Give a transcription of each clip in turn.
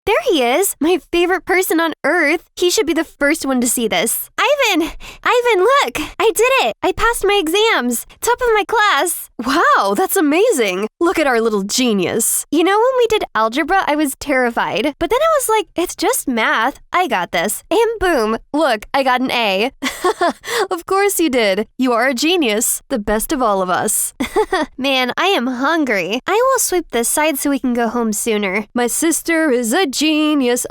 there he is, my favorite person on earth. He should be the first one to see this. Ivan! Ivan, look! I did it! I passed my exams! Top of my class! Wow, that's amazing! Look at our little genius. You know, when we did algebra, I was terrified. But then I was like, it's just math. I got this. And boom, look, I got an A. Of course you did. You are a genius. The best of all of us. Man, I am hungry. I will sweep this side so we can go home sooner. My sister is a genius,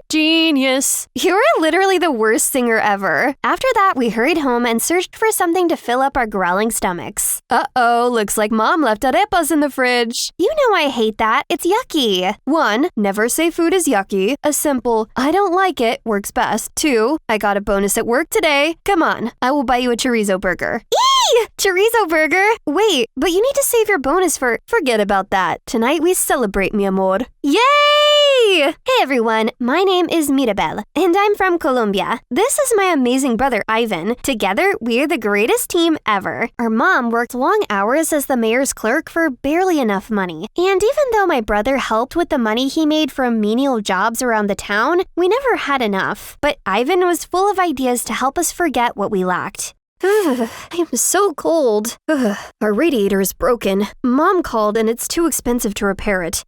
genius. You are literally the worst singer ever. After that, we hurried home and searched for something to fill up our growling stomachs. Uh-oh, looks like Mom left arepas in the fridge. You know I hate that. It's yucky. 1, never say food is yucky. A simple, I don't like it, works best. 2, I got a bonus at work today. Come on, I will buy you a chorizo burger. Eee! Chorizo burger? Wait, but you need to save your bonus for... Forget about that. Tonight we celebrate, mi amor. Yay! Hey everyone, my name is Mirabel, and I'm from Colombia. This is my amazing brother Ivan. Together, we're the greatest team ever. Our mom worked long hours as the mayor's clerk for barely enough money. And even though my brother helped with the money he made from menial jobs around the town, we never had enough. But Ivan was full of ideas to help us forget what we lacked. I'm so cold. Our radiator is broken. Mom called and it's too expensive to repair it.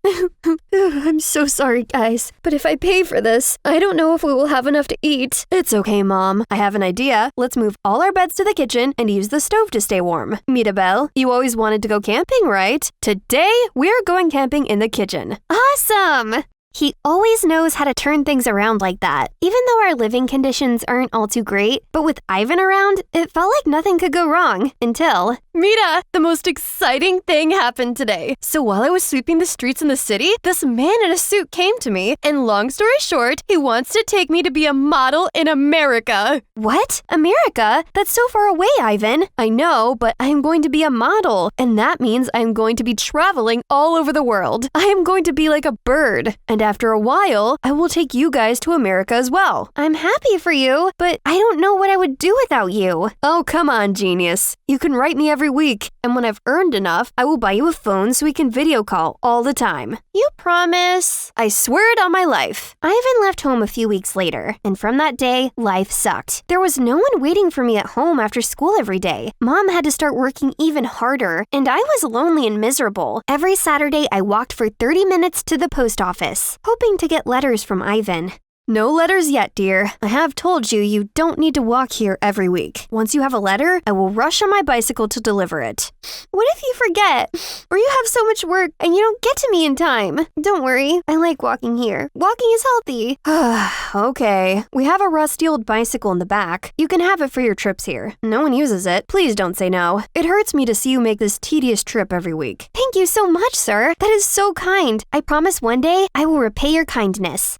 I'm so sorry, guys. But if I pay for this, I don't know if we will have enough to eat. It's okay, Mom. I have an idea. Let's move all our beds to the kitchen and use the stove to stay warm. Mirabel, you always wanted to go camping, right? Today, we're going camping in the kitchen. Awesome! He always knows how to turn things around like that, even though our living conditions aren't all too great. But with Ivan around, it felt like nothing could go wrong until... Mira, the most exciting thing happened today. So while I was sweeping the streets in the city, this man in a suit came to me, and long story short, he wants to take me to be a model in America. What? America? That's so far away, Ivan. I know, but I am going to be a model, and that means I am going to be traveling all over the world. I am going to be like a bird, and after a while, I will take you guys to America as well. I'm happy for you, but I don't know what I would do without you. Oh, come on, genius. You can write me every week, and when I've earned enough, I will buy you a phone so we can video call all the time. You promise? I swear it on my life. Ivan left home a few weeks later, and from that day, life sucked. There was no one waiting for me at home after school every day. Mom had to start working even harder, and I was lonely and miserable. Every Saturday, I walked for 30 minutes to the post office, hoping to get letters from Ivan. No letters yet, dear. I have told you you don't need to walk here every week. Once you have a letter, I will rush on my bicycle to deliver it. What if you forget? Or you have so much work and you don't get to me in time? Don't worry, I like walking here. Walking is healthy. Okay. We have a rusty old bicycle in the back. You can have it for your trips here. No one uses it. Please don't say no. It hurts me to see you make this tedious trip every week. Thank you so much, sir. That is so kind. I promise one day I will repay your kindness.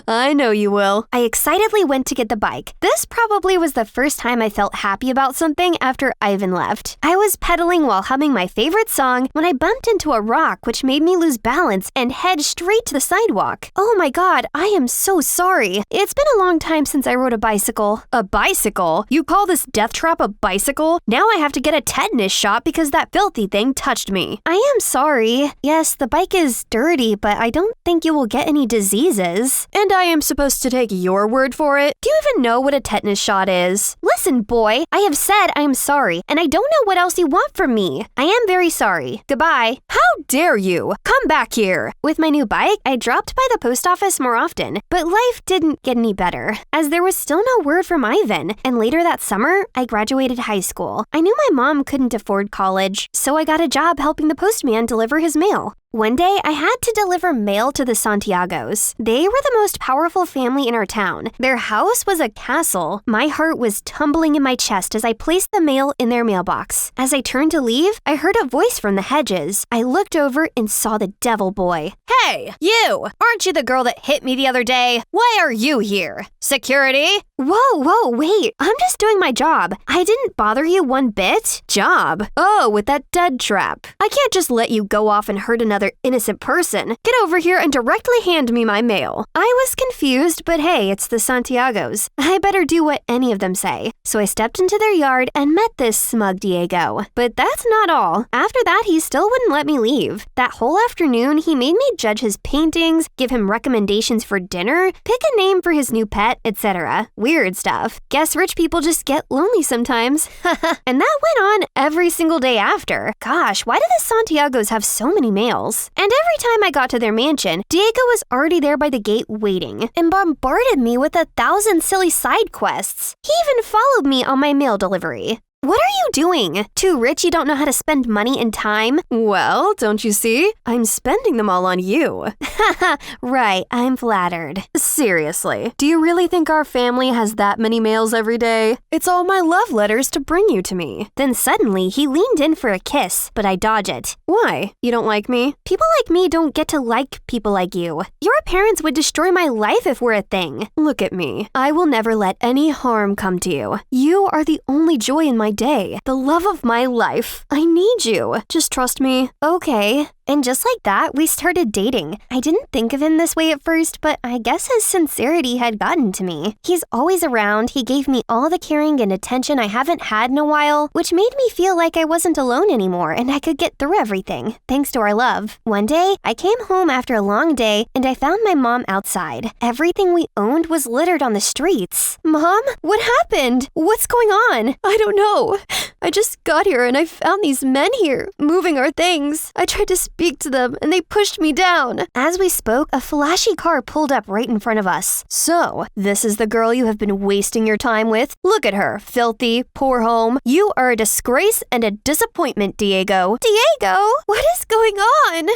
I know you will. I excitedly went to get the bike. This probably was the first time I felt happy about something after Ivan left. I was pedaling while humming my favorite song when I bumped into a rock which made me lose balance and head straight to the sidewalk. Oh my god, I am so sorry. It's been a long time since I rode a bicycle. A bicycle? You call this death trap a bicycle? Now I have to get a tetanus shot because that filthy thing touched me. I am sorry. Yes, the bike is dirty, but I don't think you will get any diseases. And I am supposed to take your word for it? Do you even know what a tetanus shot is? Listen, boy, I have said I am sorry, and I don't know what else you want from me. I am very sorry. Goodbye. How dare you? Come back here. With my new bike, I dropped by the post office more often, but life didn't get any better, as there was still no word from Ivan, and later that summer, I graduated high school. I knew my mom couldn't afford college, so I got a job helping the postman deliver his mail. One day, I had to deliver mail to the Santiagos. They were the most powerful family in our town. Their house was a castle. My heart was tumbling in my chest as I placed the mail in their mailbox. As I turned to leave, I heard a voice from the hedges. I looked over and saw the devil boy. Hey, you! Aren't you the girl that hit me the other day? Why are you here? Security? Whoa, wait. I'm just doing my job. I didn't bother you one bit. Job? Oh, with that dead trap. I can't just let you go off and hurt another another innocent person. Get over here and directly hand me my mail. I was confused, but hey, it's the Santiagos. I better do what any of them say. So I stepped into their yard and met this smug Diego. But that's not all. After that, he still wouldn't let me leave. That whole afternoon, he made me judge his paintings, give him recommendations for dinner, pick a name for his new pet, etc. Weird stuff. Guess rich people just get lonely sometimes. And that went on every single day after. Gosh, why do the Santiagos have so many males? And every time I got to their mansion, Diego was already there by the gate waiting and bombarded me with 1,000 silly side quests. He even followed me on my mail delivery. What are you doing? Too rich you don't know how to spend money and time? Well, don't you see? I'm spending them all on you. Haha, right, I'm flattered. Seriously, do you really think our family has that many mails every day? It's all my love letters to bring you to me. Then suddenly, he leaned in for a kiss, but I dodge it. Why? You don't like me? People like me don't get to like people like you. Your parents would destroy my life if we're a thing. Look at me. I will never let any harm come to you. You are the only joy in my day, the love of my life. I need you. Just trust me. Okay. And just like that, we started dating. I didn't think of him this way at first, but I guess his sincerity had gotten to me. He's always around, he gave me all the caring and attention I haven't had in a while, which made me feel like I wasn't alone anymore and I could get through everything, thanks to our love. One day, I came home after a long day and I found my mom outside. Everything we owned was littered on the streets. Mom, what happened? What's going on? I don't know. I just got here and I found these men here, moving our things. I tried to speak to them and they pushed me down. As we spoke, a flashy car pulled up right in front of us. So, this is the girl you have been wasting your time with? Look at her, filthy, poor home. You are a disgrace and a disappointment, Diego. Diego? What is going on?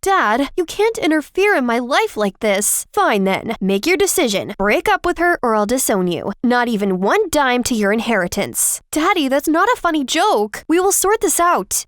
Dad, you can't interfere in my life like this. Fine then, make your decision. Break up with her or I'll disown you. Not even one dime to your inheritance. Daddy, that's not a funny joke. We will sort this out.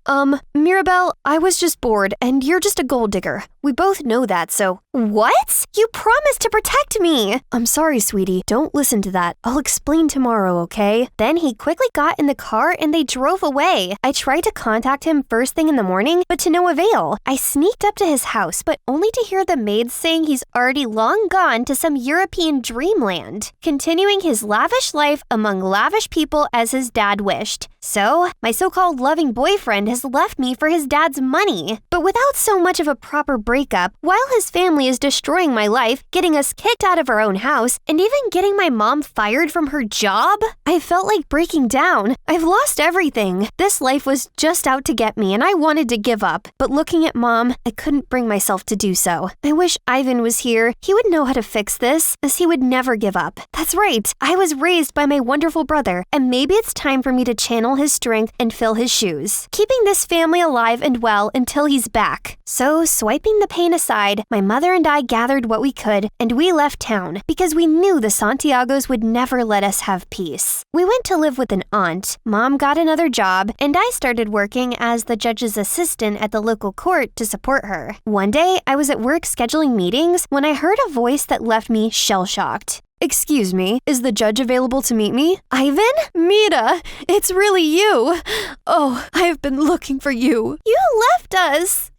Mirabelle, I was just bored and you're just a gold digger. We both know that, so... What? You promised to protect me! I'm sorry, sweetie. Don't listen to that. I'll explain tomorrow, okay? Then he quickly got in the car and they drove away. I tried to contact him first thing in the morning, but to no avail. I sneaked up to his house, but only to hear the maids saying he's already long gone to some European dreamland, continuing his lavish life among lavish people as his dad wished. So, my so-called loving boyfriend has left me for his dad's money. But without so much of a proper breakup, while his family is destroying my life, getting us kicked out of our own house, and even getting my mom fired from her job, I felt like breaking down. I've lost everything. This life was just out to get me and I wanted to give up. But looking at Mom, I couldn't bring myself to do so. I wish Ivan was here. He would know how to fix this, as he would never give up. That's right. I was raised by my wonderful brother, and maybe it's time for me to channel his strength and fill his shoes, keeping this family alive and well until he's back. So, swiping the pain aside, my mother and I gathered what we could, and we left town because we knew the Santiagos would never let us have peace. We went to live with an aunt, Mom got another job, and I started working as the judge's assistant at the local court to support her. One day, I was at work scheduling meetings when I heard a voice that left me shell-shocked. Excuse me, is the judge available to meet me? Ivan? Mira, it's really you. Oh, I have been looking for you. You left us.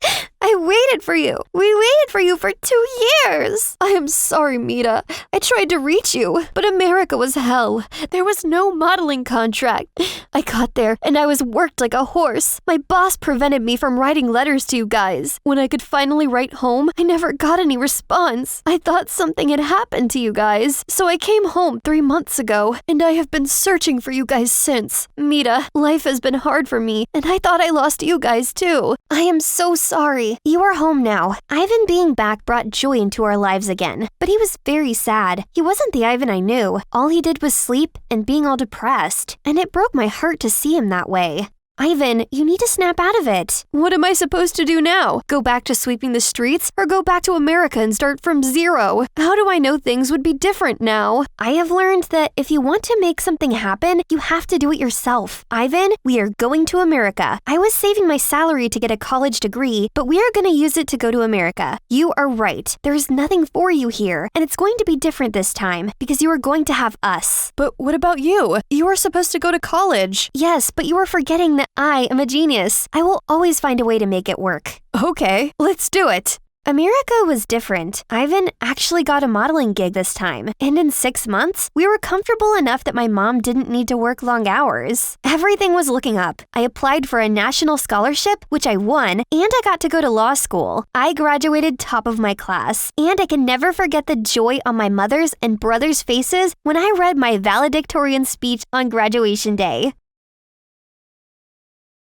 I waited for you. We waited for you for 2 years. I am sorry, Mira. I tried to reach you, but America was hell. There was no modeling contract. I got there, and I was worked like a horse. My boss prevented me from writing letters to you guys. When I could finally write home, I never got any response. I thought something had happened to you guys. So I came home 3 months ago, and I have been searching for you guys since. Mira, life has been hard for me, and I thought I lost you guys too. I am so sorry. You are home now. Ivan being back brought joy into our lives again, but he was very sad. He wasn't the Ivan I knew. All he did was sleep and being all depressed, and it broke my heart to see him that way. Ivan, you need to snap out of it. What am I supposed to do now? Go back to sweeping the streets or go back to America and start from zero? How do I know things would be different now? I have learned that if you want to make something happen, you have to do it yourself. Ivan, we are going to America. I was saving my salary to get a college degree, but we are going to use it to go to America. You are right. There's nothing for you here, and it's going to be different this time because you are going to have us. But what about you? You were supposed to go to college. Yes, but you are forgetting that I am a genius. I will always find a way to make it work. Okay, let's do it. America was different. Ivan actually got a modeling gig this time, and in 6 months, we were comfortable enough that my mom didn't need to work long hours. Everything was looking up. I applied for a national scholarship, which I won, and I got to go to law school. I graduated top of my class, and I can never forget the joy on my mother's and brother's faces when I read my valedictorian speech on graduation day.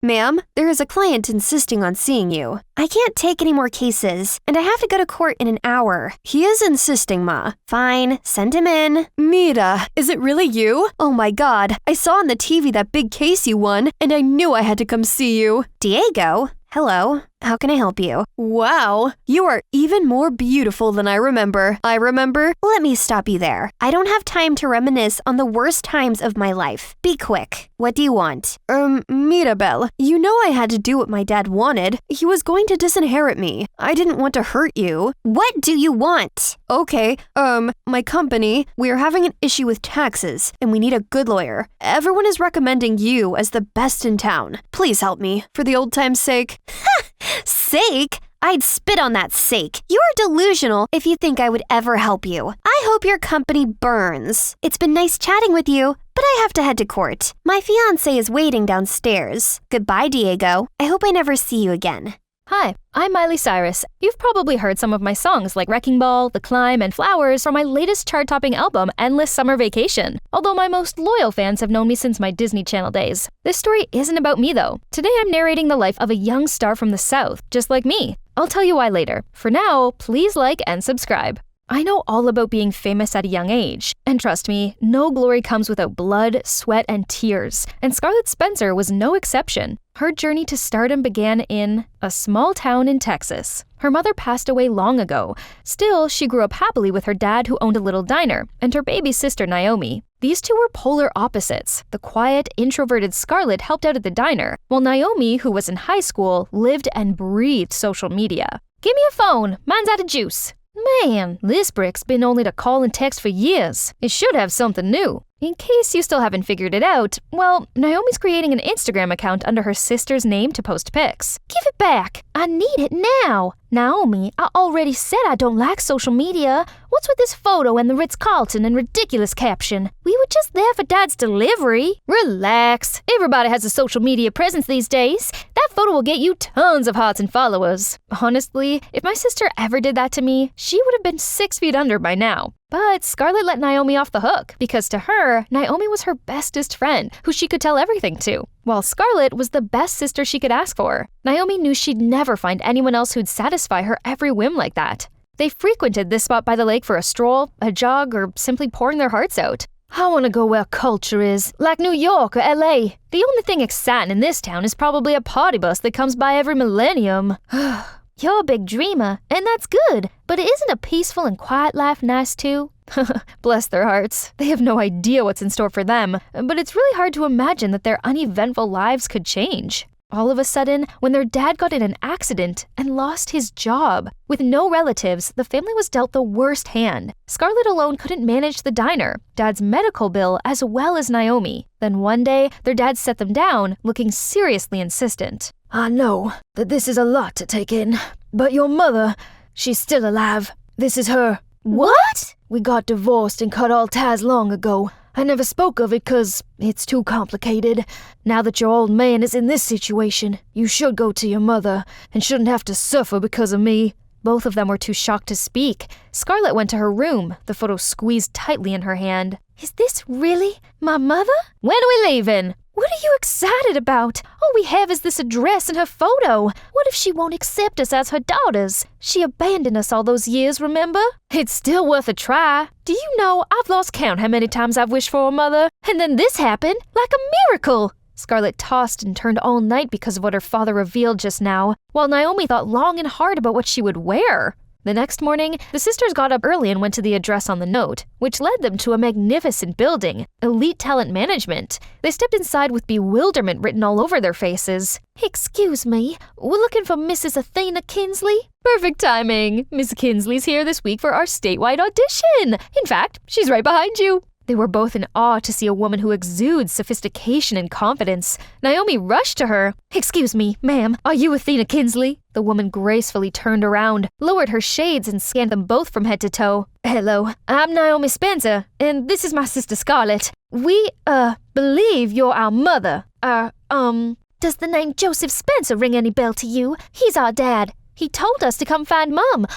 Ma'am, there is a client insisting on seeing you. I can't take any more cases, and I have to go to court in an hour. He is insisting, Ma. Fine, send him in. Mira, is it really you? Oh my God, I saw on the TV that big case you won, and I knew I had to come see you. Diego? Hello, how can I help you? Wow, you are even more beautiful than I remember. Let me stop you there. I don't have time to reminisce on the worst times of my life. Be quick. What do you want? Mirabel, you know I had to do what my dad wanted. He was going to disinherit me. I didn't want to hurt you. What do you want? Okay, my company, we are having an issue with taxes, and we need a good lawyer. Everyone is recommending you as the best in town. Please help me, for the old time's sake. Sake? I'd spit on that sake. You're delusional if you think I would ever help you. I hope your company burns. It's been nice chatting with you, but I have to head to court. My fiancé is waiting downstairs. Goodbye, Diego. I hope I never see you again. Hi, I'm Miley Cyrus. You've probably heard some of my songs like Wrecking Ball, The Climb, and Flowers from my latest chart-topping album, Endless Summer Vacation. Although my most loyal fans have known me since my Disney Channel days. This story isn't about me though. Today I'm narrating the life of a young star from the South, just like me. I'll tell you why later. For now, please like and subscribe. I know all about being famous at a young age, and trust me, no glory comes without blood, sweat, and tears, and Scarlett Spencer was no exception. Her journey to stardom began in a small town in Texas. Her mother passed away long ago. Still, she grew up happily with her dad who owned a little diner, and her baby sister Naomi. These two were polar opposites. The quiet, introverted Scarlett helped out at the diner, while Naomi, who was in high school, lived and breathed social media. Give me a phone, mine's out of juice. Man, this brick's been only to call and text for years. It should have something new. In case you still haven't figured it out, well, Naomi's creating an Instagram account under her sister's name to post pics. Give it back. I need it now. Naomi, I already said I don't like social media. What's with this photo and the Ritz-Carlton and ridiculous caption? We were just there for Dad's delivery. Relax. Everybody has a social media presence these days. That photo will get you tons of hearts and followers. Honestly, if my sister ever did that to me, she would have been 6 feet under by now. But Scarlett let Naomi off the hook, because to her, Naomi was her bestest friend, who she could tell everything to, while Scarlett was the best sister she could ask for. Naomi knew she'd never find anyone else who'd satisfy her every whim like that. They frequented this spot by the lake for a stroll, a jog, or simply pouring their hearts out. I want to go where culture is, like New York or LA. The only thing exciting in this town is probably a party bus that comes by every millennium. You're a big dreamer, and that's good, but isn't a peaceful and quiet life nice too? Bless their hearts. They have no idea what's in store for them, but it's really hard to imagine that their uneventful lives could change. All of a sudden, when their dad got in an accident and lost his job. With no relatives, the family was dealt the worst hand. Scarlett alone couldn't manage the diner, Dad's medical bill, as well as Naomi. Then one day, their dad set them down, looking seriously insistent. I know that this is a lot to take in, but your mother, she's still alive. This is her. What? We got divorced and cut all ties long ago. I never spoke of it 'cause it's too complicated. Now that your old man is in this situation, you should go to your mother and shouldn't have to suffer because of me. Both of them were too shocked to speak. Scarlett went to her room, the photo squeezed tightly in her hand. Is this really my mother? When are we leaving? What are you excited about? All we have is this address and her photo. What if she won't accept us as her daughters? She abandoned us all those years, remember? It's still worth a try. Do you know, I've lost count how many times I've wished for a mother, and then this happened, like a miracle. Scarlett tossed and turned all night because of what her father revealed just now, while Naomi thought long and hard about what she would wear. The next morning, the sisters got up early and went to the address on the note, which led them to a magnificent building, Elite Talent Management. They stepped inside with bewilderment written all over their faces. Excuse me, we're looking for Mrs. Athena Kinsley? Perfect timing. Miss Kinsley's here this week for our statewide audition. In fact, she's right behind you. They were both in awe to see a woman who exudes sophistication and confidence. Naomi rushed to her. "Excuse me, ma'am, are you Athena Kinsley?" The woman gracefully turned around, lowered her shades, and scanned them both from head to toe. "Hello, I'm Naomi Spencer, and this is my sister Scarlett. We, believe you're our mother. Does the name Joseph Spencer ring any bell to you? He's our dad. He told us to come find Mom.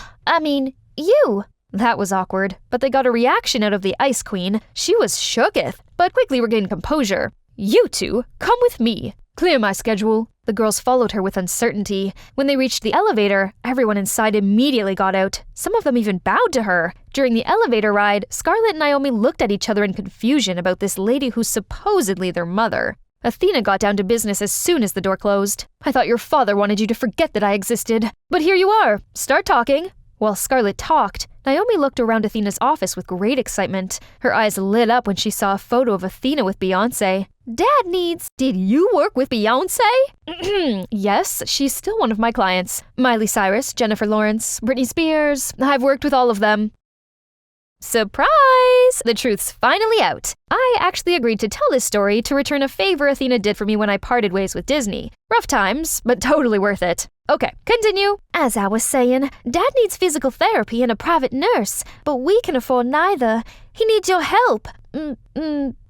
You." That was awkward, but they got a reaction out of the Ice Queen. She was shooketh, but quickly regained composure. "You two, come with me. Clear my schedule." The girls followed her with uncertainty. When they reached the elevator, everyone inside immediately got out. Some of them even bowed to her. During the elevator ride, Scarlett and Naomi looked at each other in confusion about this lady who's supposedly their mother. Athena got down to business as soon as the door closed. "I thought your father wanted you to forget that I existed. But here you are. Start talking." While Scarlett talked, Naomi looked around Athena's office with great excitement. Her eyes lit up when she saw a photo of Athena with Beyoncé. Did you work with Beyoncé? Yes, she's still one of my clients. Miley Cyrus, Jennifer Lawrence, Britney Spears. I've worked with all of them. Surprise! The truth's finally out. I actually agreed to tell this story to return a favor Athena did for me when I parted ways with Disney. Rough times, but totally worth it. Okay, continue. As I was saying, Dad needs physical therapy and a private nurse, but we can afford neither. He needs your help.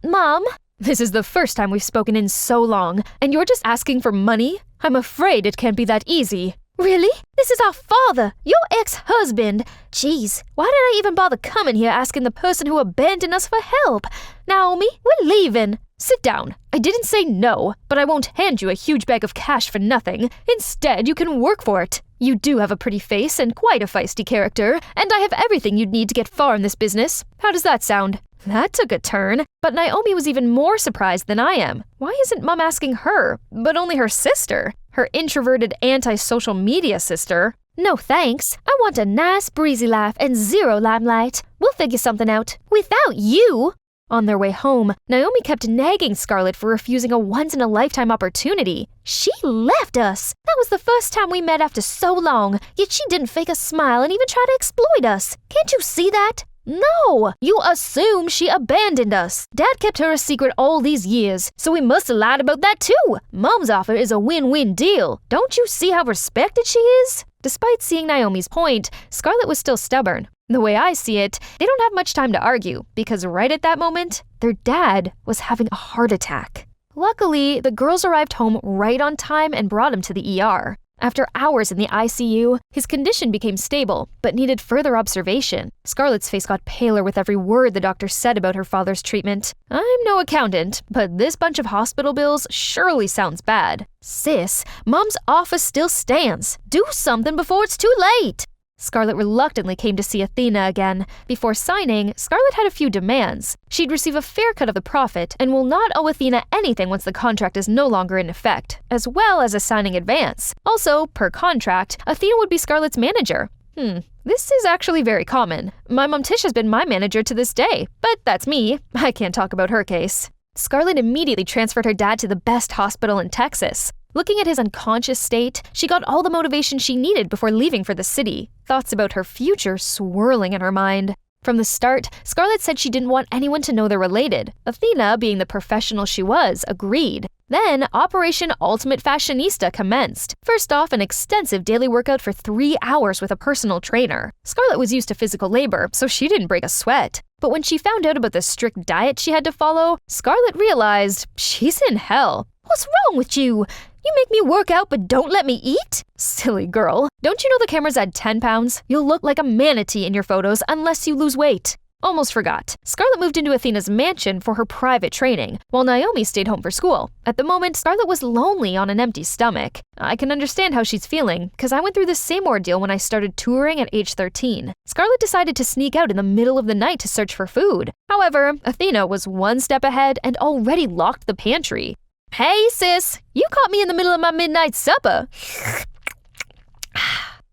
Mom? This is the first time we've spoken in so long, and you're just asking for money? I'm afraid it can't be that easy. Really? This is our father, your ex-husband. Jeez, why did I even bother coming here asking the person who abandoned us for help? Naomi, we're leaving. Sit down. I didn't say no, but I won't hand you a huge bag of cash for nothing. Instead, you can work for it. You do have a pretty face and quite a feisty character, and I have everything you'd need to get far in this business. How does that sound? That took a turn, but Naomi was even more surprised than I am. Why isn't Mom asking her, but only her sister? Her introverted anti-social media sister? No thanks. I want a nice breezy life and zero limelight. We'll figure something out. Without you! On their way home, Naomi kept nagging Scarlett for refusing a once-in-a-lifetime opportunity. She left us! That was the first time we met after so long, yet she didn't fake a smile and even try to exploit us. Can't you see that? No! You assume she abandoned us. Dad kept her a secret all these years, so we must have lied about that too. Mom's offer is a win-win deal. Don't you see how respected she is? Despite seeing Naomi's point, Scarlett was still stubborn. The way I see it, they don't have much time to argue, because right at that moment, their dad was having a heart attack. Luckily, the girls arrived home right on time and brought him to the ER. After hours in the ICU, his condition became stable, but needed further observation. Scarlett's face got paler with every word the doctor said about her father's treatment. I'm no accountant, but this bunch of hospital bills surely sounds bad. Sis, Mom's offer still stands. Do something before it's too late. Scarlett reluctantly came to see Athena again. Before signing, Scarlett had a few demands. She'd receive a fair cut of the profit and will not owe Athena anything once the contract is no longer in effect, as well as a signing advance. Also, per contract, Athena would be Scarlett's manager. This is actually very common. My mom Tish has been my manager to this day, but that's me. I can't talk about her case. Scarlett immediately transferred her dad to the best hospital in Texas. Looking at his unconscious state, she got all the motivation she needed before leaving for the city, thoughts about her future swirling in her mind. From the start, Scarlett said she didn't want anyone to know they're related. Athena, being the professional she was, agreed. Then, Operation Ultimate Fashionista commenced. First off, an extensive daily workout for 3 hours with a personal trainer. Scarlett was used to physical labor, so she didn't break a sweat. But when she found out about the strict diet she had to follow, Scarlett realized she's in hell. What's wrong with you? You make me work out but don't let me eat? Silly girl. Don't you know the camera's at 10 pounds? You'll look like a manatee in your photos unless you lose weight. Almost forgot. Scarlett moved into Athena's mansion for her private training, while Naomi stayed home for school. At the moment, Scarlett was lonely on an empty stomach. I can understand how she's feeling, because I went through the same ordeal when I started touring at age 13. Scarlett decided to sneak out in the middle of the night to search for food. However, Athena was one step ahead and already locked the pantry. Hey, sis, you caught me in the middle of my midnight supper.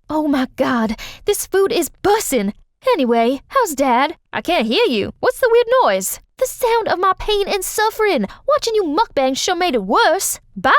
Oh my God, this food is bussin'. Anyway, how's Dad? I can't hear you. What's the weird noise? The sound of my pain and suffering. Watching you mukbang sure made it worse. Bye!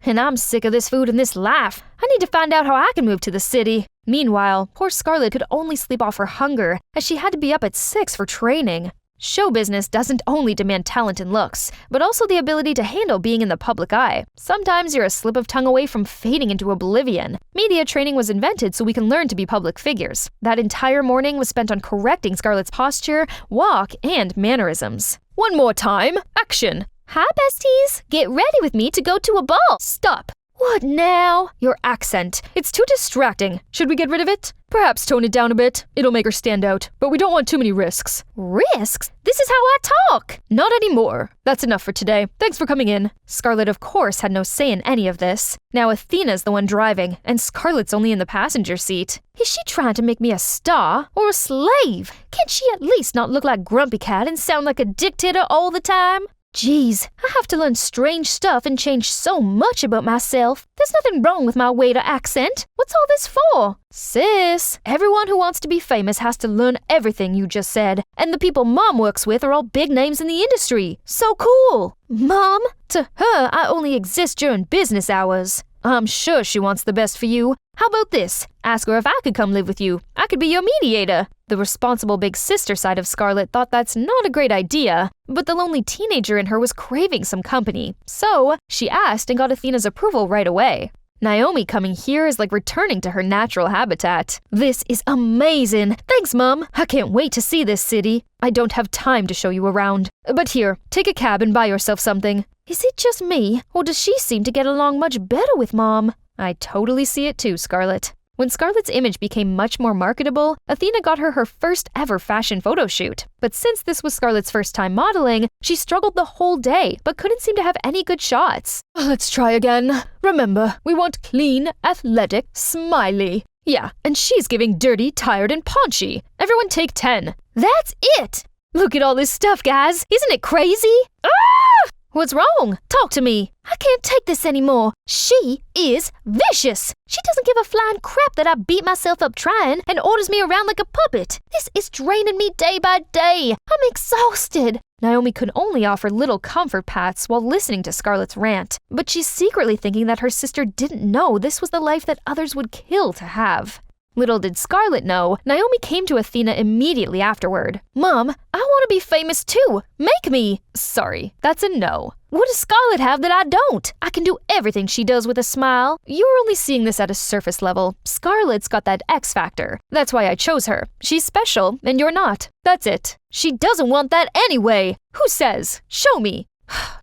And I'm sick of this food and this life. I need to find out how I can move to the city. Meanwhile, poor Scarlett could only sleep off her hunger, as she had to be up at 6 for training. Show business doesn't only demand talent and looks, but also the ability to handle being in the public eye. Sometimes you're a slip of tongue away from fading into oblivion. Media training was invented so we can learn to be public figures. That entire morning was spent on correcting Scarlett's posture, walk, and mannerisms. One more time, action! Hi, besties! Get ready with me to go to a ball! Stop! What now? Your accent. It's too distracting. Should we get rid of it? Perhaps tone it down a bit. It'll make her stand out. But we don't want too many risks. Risks? This is how I talk! Not anymore. That's enough for today. Thanks for coming in. Scarlett, of course, had no say in any of this. Now Athena's the one driving, and Scarlett's only in the passenger seat. Is she trying to make me a star or a slave? Can't she at least not look like Grumpy Cat and sound like a dictator all the time? Geez, I have to learn strange stuff and change so much about myself. There's nothing wrong with my waiter accent. What's all this for? Sis, everyone who wants to be famous has to learn everything you just said. And the people Mom works with are all big names in the industry. So cool. Mom? To her, I only exist during business hours. I'm sure she wants the best for you. How about this? Ask her if I could come live with you. I could be your mediator. The responsible big sister side of Scarlett thought that's not a great idea, but the lonely teenager in her was craving some company. So she asked and got Athena's approval right away. Naomi coming here is like returning to her natural habitat. This is amazing. Thanks, Mom. I can't wait to see this city. I don't have time to show you around. But here, take a cab and buy yourself something. Is it just me, or does she seem to get along much better with Mom? I totally see it too, Scarlett. When Scarlett's image became much more marketable, Athena got her first ever fashion photo shoot. But since this was Scarlett's first time modeling, she struggled the whole day, but couldn't seem to have any good shots. Let's try again. Remember, we want clean, athletic, smiley. Yeah, and she's giving dirty, tired, and paunchy. Everyone take 10. That's it! Look at all this stuff, guys. Isn't it crazy? Ah! What's wrong? Talk to me. I can't take this anymore. She is vicious. She doesn't give a flying crap that I beat myself up trying and orders me around like a puppet. This is draining me day by day. I'm exhausted. Naomi could only offer little comfort pats while listening to Scarlett's rant, but she's secretly thinking that her sister didn't know this was the life that others would kill to have. Little did Scarlett know, Naomi came to Athena immediately afterward. Mom, I want to be famous too. Make me. Sorry, that's a no. What does Scarlett have that I don't? I can do everything she does with a smile. You're only seeing this at a surface level. Scarlett's got that X factor. That's why I chose her. She's special, and you're not. That's it. She doesn't want that anyway. Who says? Show me.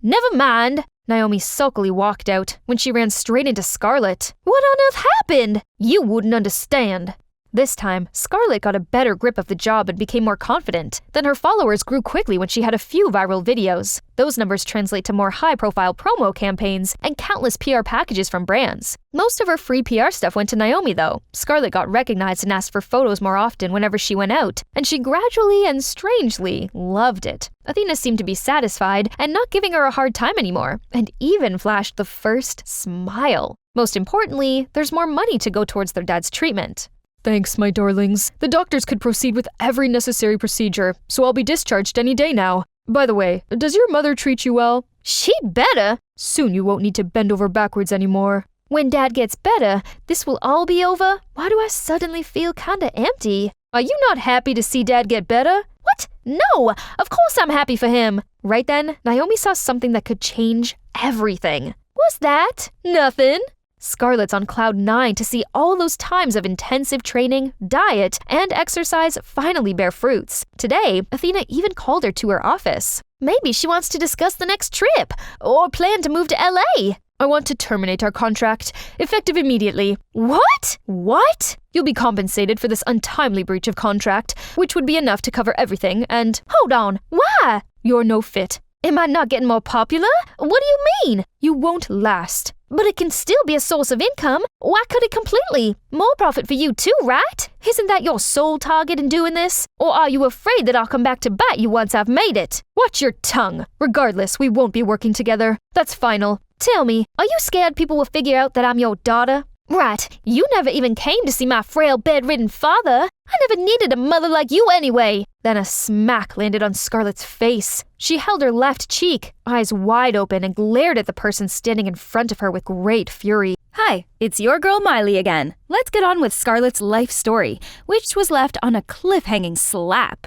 Never mind. Naomi sulkily walked out when she ran straight into Scarlett. What on earth happened? You wouldn't understand. This time, Scarlett got a better grip of the job and became more confident. Then her followers grew quickly when she had a few viral videos. Those numbers translate to more high-profile promo campaigns and countless PR packages from brands. Most of her free PR stuff went to Naomi, though. Scarlett got recognized and asked for photos more often whenever she went out, and she gradually and strangely loved it. Athena seemed to be satisfied and not giving her a hard time anymore, and even flashed the first smile. Most importantly, there's more money to go towards their dad's treatment. Thanks, my darlings. The doctors could proceed with every necessary procedure, so I'll be discharged any day now. By the way, does your mother treat you well? She'd better. Soon you won't need to bend over backwards anymore. When Dad gets better, this will all be over? Why do I suddenly feel kinda empty? Are you not happy to see Dad get better? What? No! Of course I'm happy for him! Right then, Naomi saw something that could change everything. What's that? Nothing. Scarlett's on cloud 9 to see all those times of intensive training, diet, and exercise finally bear fruits. Today, Athena even called her to her office. Maybe she wants to discuss the next trip, or plan to move to LA. I want to terminate our contract, effective immediately. What? What? You'll be compensated for this untimely breach of contract, which would be enough to cover everything, and— Hold on, why? You're no fit. Am I not getting more popular? What do you mean? You won't last. But it can still be a source of income. Why cut it completely? More profit for you too, right? Isn't that your sole target in doing this? Or are you afraid that I'll come back to bite you once I've made it? Watch your tongue. Regardless, we won't be working together. That's final. Tell me, are you scared people will figure out that I'm your daughter? Right, you never even came to see my frail, bedridden father. I never needed a mother like you anyway. Then a smack landed on Scarlett's face. She held her left cheek, eyes wide open, and glared at the person standing in front of her with great fury. Hi, it's your girl Miley again. Let's get on with Scarlett's life story, which was left on a cliffhanging slap.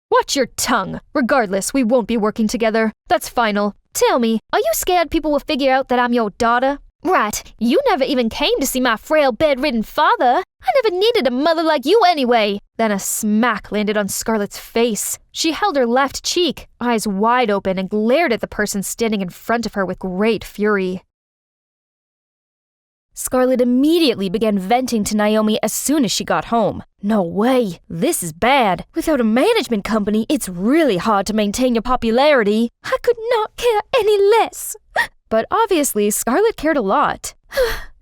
Watch your tongue. Regardless, we won't be working together. That's final. Tell me, are you scared people will figure out that I'm your daughter? Right, you never even came to see my frail, bedridden father. I never needed a mother like you anyway. Then a smack landed on Scarlett's face. She held her left cheek, eyes wide open, and glared at the person standing in front of her with great fury. Scarlett immediately began venting to Naomi as soon as she got home. No way, this is bad. Without a management company, it's really hard to maintain your popularity. I could not care any less. But obviously, Scarlett cared a lot.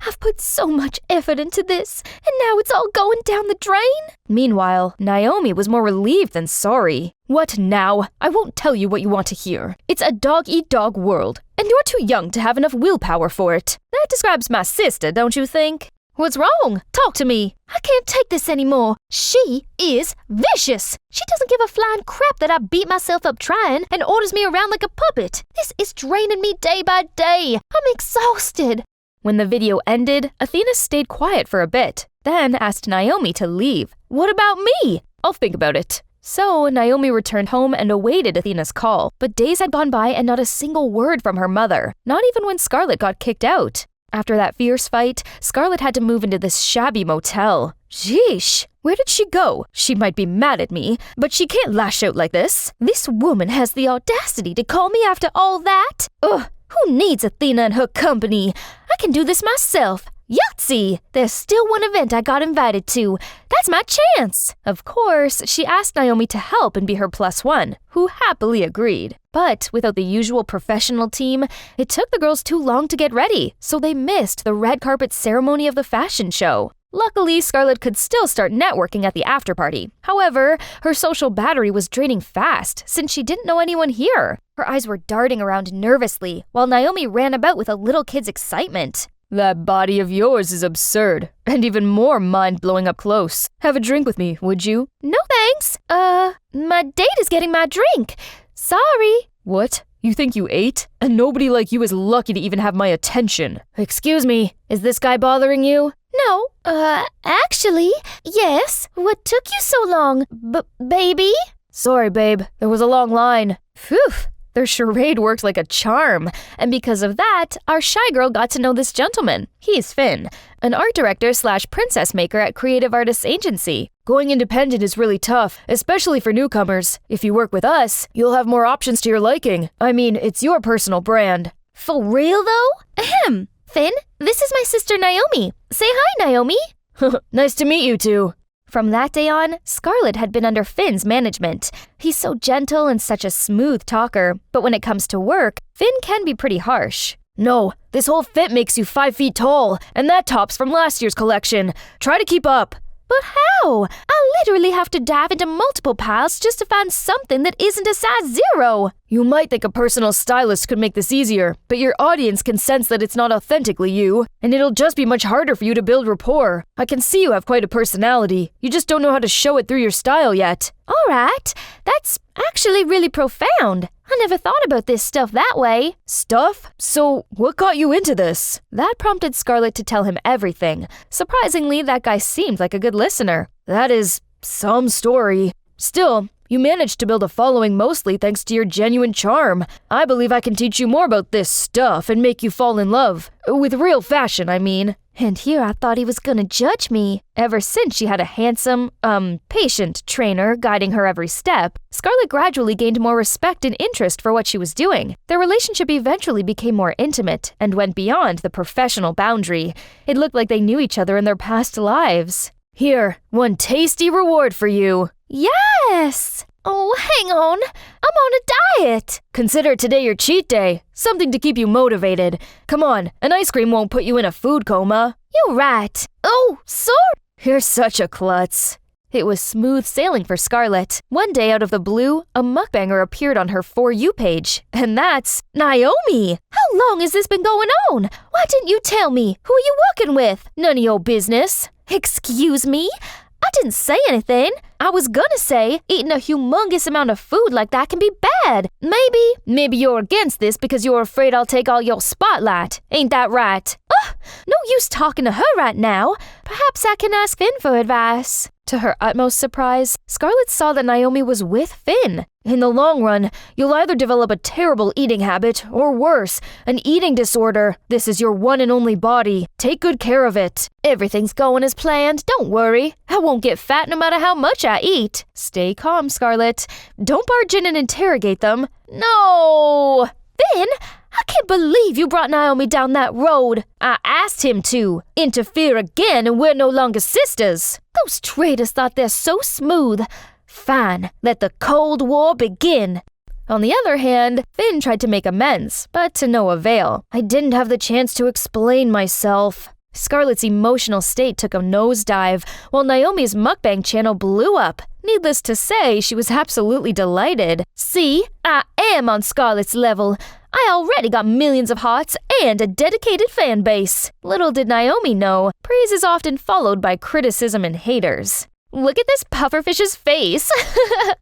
I've put so much effort into this, and now it's all going down the drain? Meanwhile, Naomi was more relieved than sorry. What now? I won't tell you what you want to hear. It's a dog-eat-dog world, and you're too young to have enough willpower for it. That describes my sister, don't you think? What's wrong? Talk to me. I can't take this anymore. She is vicious. She doesn't give a flying crap that I beat myself up trying and orders me around like a puppet. This is draining me day by day. I'm exhausted. When the video ended, Athena stayed quiet for a bit, then asked Naomi to leave. What about me? I'll think about it. So Naomi returned home and awaited Athena's call, but days had gone by and not a single word from her mother, not even when Scarlett got kicked out. After that fierce fight, Scarlett had to move into this shabby motel. Sheesh, where did she go? She might be mad at me, but she can't lash out like this. This woman has the audacity to call me after all that? Ugh, who needs Athena and her company? I can do this myself. Yahtzee! There's still one event I got invited to. That's my chance! Of course, she asked Naomi to help and be her +1, who happily agreed. But without the usual professional team, it took the girls too long to get ready, so they missed the red carpet ceremony of the fashion show. Luckily, Scarlett could still start networking at the after-party. However, her social battery was draining fast, since she didn't know anyone here. Her eyes were darting around nervously, while Naomi ran about with a little kid's excitement. That body of yours is absurd, and even more mind-blowing up close. Have a drink with me, would you? No thanks. My date is getting my drink. Sorry. What? You think you ate? And nobody like you is lucky to even have my attention. Excuse me, is this guy bothering you? No, actually, yes. What took you so long, baby? Sorry, babe. There was a long line. Phew. Their charade works like a charm, and because of that, our shy girl got to know this gentleman. He's Finn, an art director / princess maker at Creative Artists Agency. Going independent is really tough, especially for newcomers. If you work with us, you'll have more options to your liking. I mean, it's your personal brand. For real, though? Ahem. Finn, this is my sister Naomi. Say hi, Naomi. Nice to meet you two. From that day on, Scarlett had been under Finn's management. He's so gentle and such a smooth talker, but when it comes to work, Finn can be pretty harsh. No, this whole fit makes you 5 feet tall, and that top's from last year's collection. Try to keep up. But how? I literally have to dive into multiple piles just to find something that isn't a size 0. You might think a personal stylist could make this easier, but your audience can sense that it's not authentically you, and it'll just be much harder for you to build rapport. I can see you have quite a personality. You just don't know how to show it through your style yet. All right, that's actually really profound. I never thought about this stuff that way. Stuff? So, what got you into this? That prompted Scarlett to tell him everything. Surprisingly, that guy seemed like a good listener. That is some story. Still, you managed to build a following mostly thanks to your genuine charm. I believe I can teach you more about this stuff and make you fall in love. With real fashion, I mean. And here I thought he was gonna judge me. Ever since she had a handsome, patient trainer guiding her every step, Scarlett gradually gained more respect and interest for what she was doing. Their relationship eventually became more intimate and went beyond the professional boundary. It looked like they knew each other in their past lives. Here, one tasty reward for you. Yes! Oh, hang on. I'm on a diet. Consider today your cheat day. Something to keep you motivated. Come on, an ice cream won't put you in a food coma. You're right. Oh, sorry. You're such a klutz. It was smooth sailing for Scarlett. One day out of the blue, a mukbanger appeared on her For You page. And that's Naomi. How long has this been going on? Why didn't you tell me? Who are you working with? None of your business. Excuse me? I didn't say anything. I was gonna say, eating a humongous amount of food like that can be bad. Maybe you're against this because you're afraid I'll take all your spotlight. Ain't that right? No use talking to her right now. Perhaps I can ask Finn for advice. To her utmost surprise, Scarlett saw that Naomi was with Finn. In the long run, you'll either develop a terrible eating habit, or worse, an eating disorder. This is your one and only body. Take good care of it. Everything's going as planned. Don't worry. I won't get fat no matter how much I eat. Stay calm, Scarlett. Don't barge in and interrogate them. No! Finn, I can't believe you brought Naomi down that road. I asked him to. Interfere again and we're no longer sisters. Those traitors thought they're so smooth. Fine, let the Cold War begin. On the other hand, Finn tried to make amends, but to no avail. I didn't have the chance to explain myself. Scarlett's emotional state took a nosedive, while Naomi's mukbang channel blew up. Needless to say, she was absolutely delighted. See, I am on Scarlett's level. I already got millions of hearts and a dedicated fan base. Little did Naomi know, praise is often followed by criticism and haters. Look at this pufferfish's face.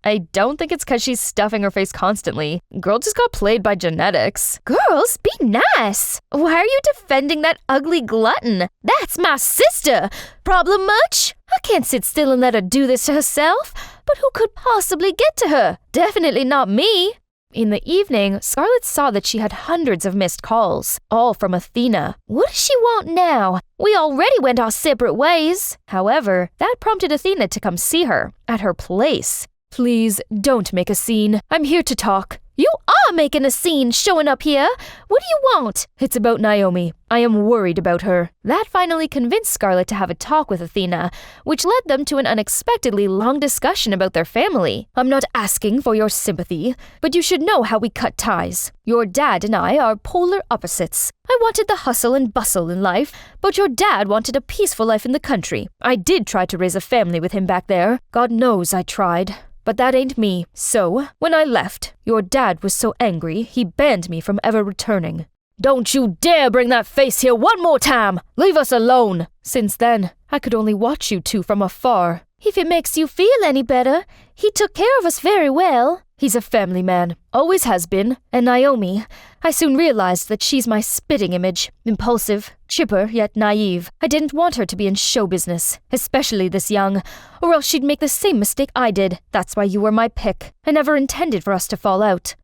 I don't think it's because she's stuffing her face constantly. Girl just got played by genetics. Girls, be nice. Why are you defending that ugly glutton? That's my sister. Problem much? I can't sit still and let her do this to herself. But who could possibly get to her? Definitely not me. In the evening, Scarlett saw that she had hundreds of missed calls, all from Athena. What does she want now? We already went our separate ways. However, that prompted Athena to come see her, at her place. Please, don't make a scene. I'm here to talk. You are making a scene showing up here. What do you want? It's about Naomi. I am worried about her. That finally convinced Scarlett to have a talk with Athena, which led them to an unexpectedly long discussion about their family. I'm not asking for your sympathy, but you should know how we cut ties. Your dad and I are polar opposites. I wanted the hustle and bustle in life, but your dad wanted a peaceful life in the country. I did try to raise a family with him back there. God knows I tried. But that ain't me. So, when I left, your dad was so angry, he banned me from ever returning. Don't you dare bring that face here one more time! Leave us alone! Since then, I could only watch you two from afar. If it makes you feel any better, he took care of us very well. He's a family man, always has been. And Naomi, I soon realized that she's my spitting image. Impulsive, chipper, yet naive. I didn't want her to be in show business, especially this young, or else she'd make the same mistake I did. That's why you were my pick. I never intended for us to fall out.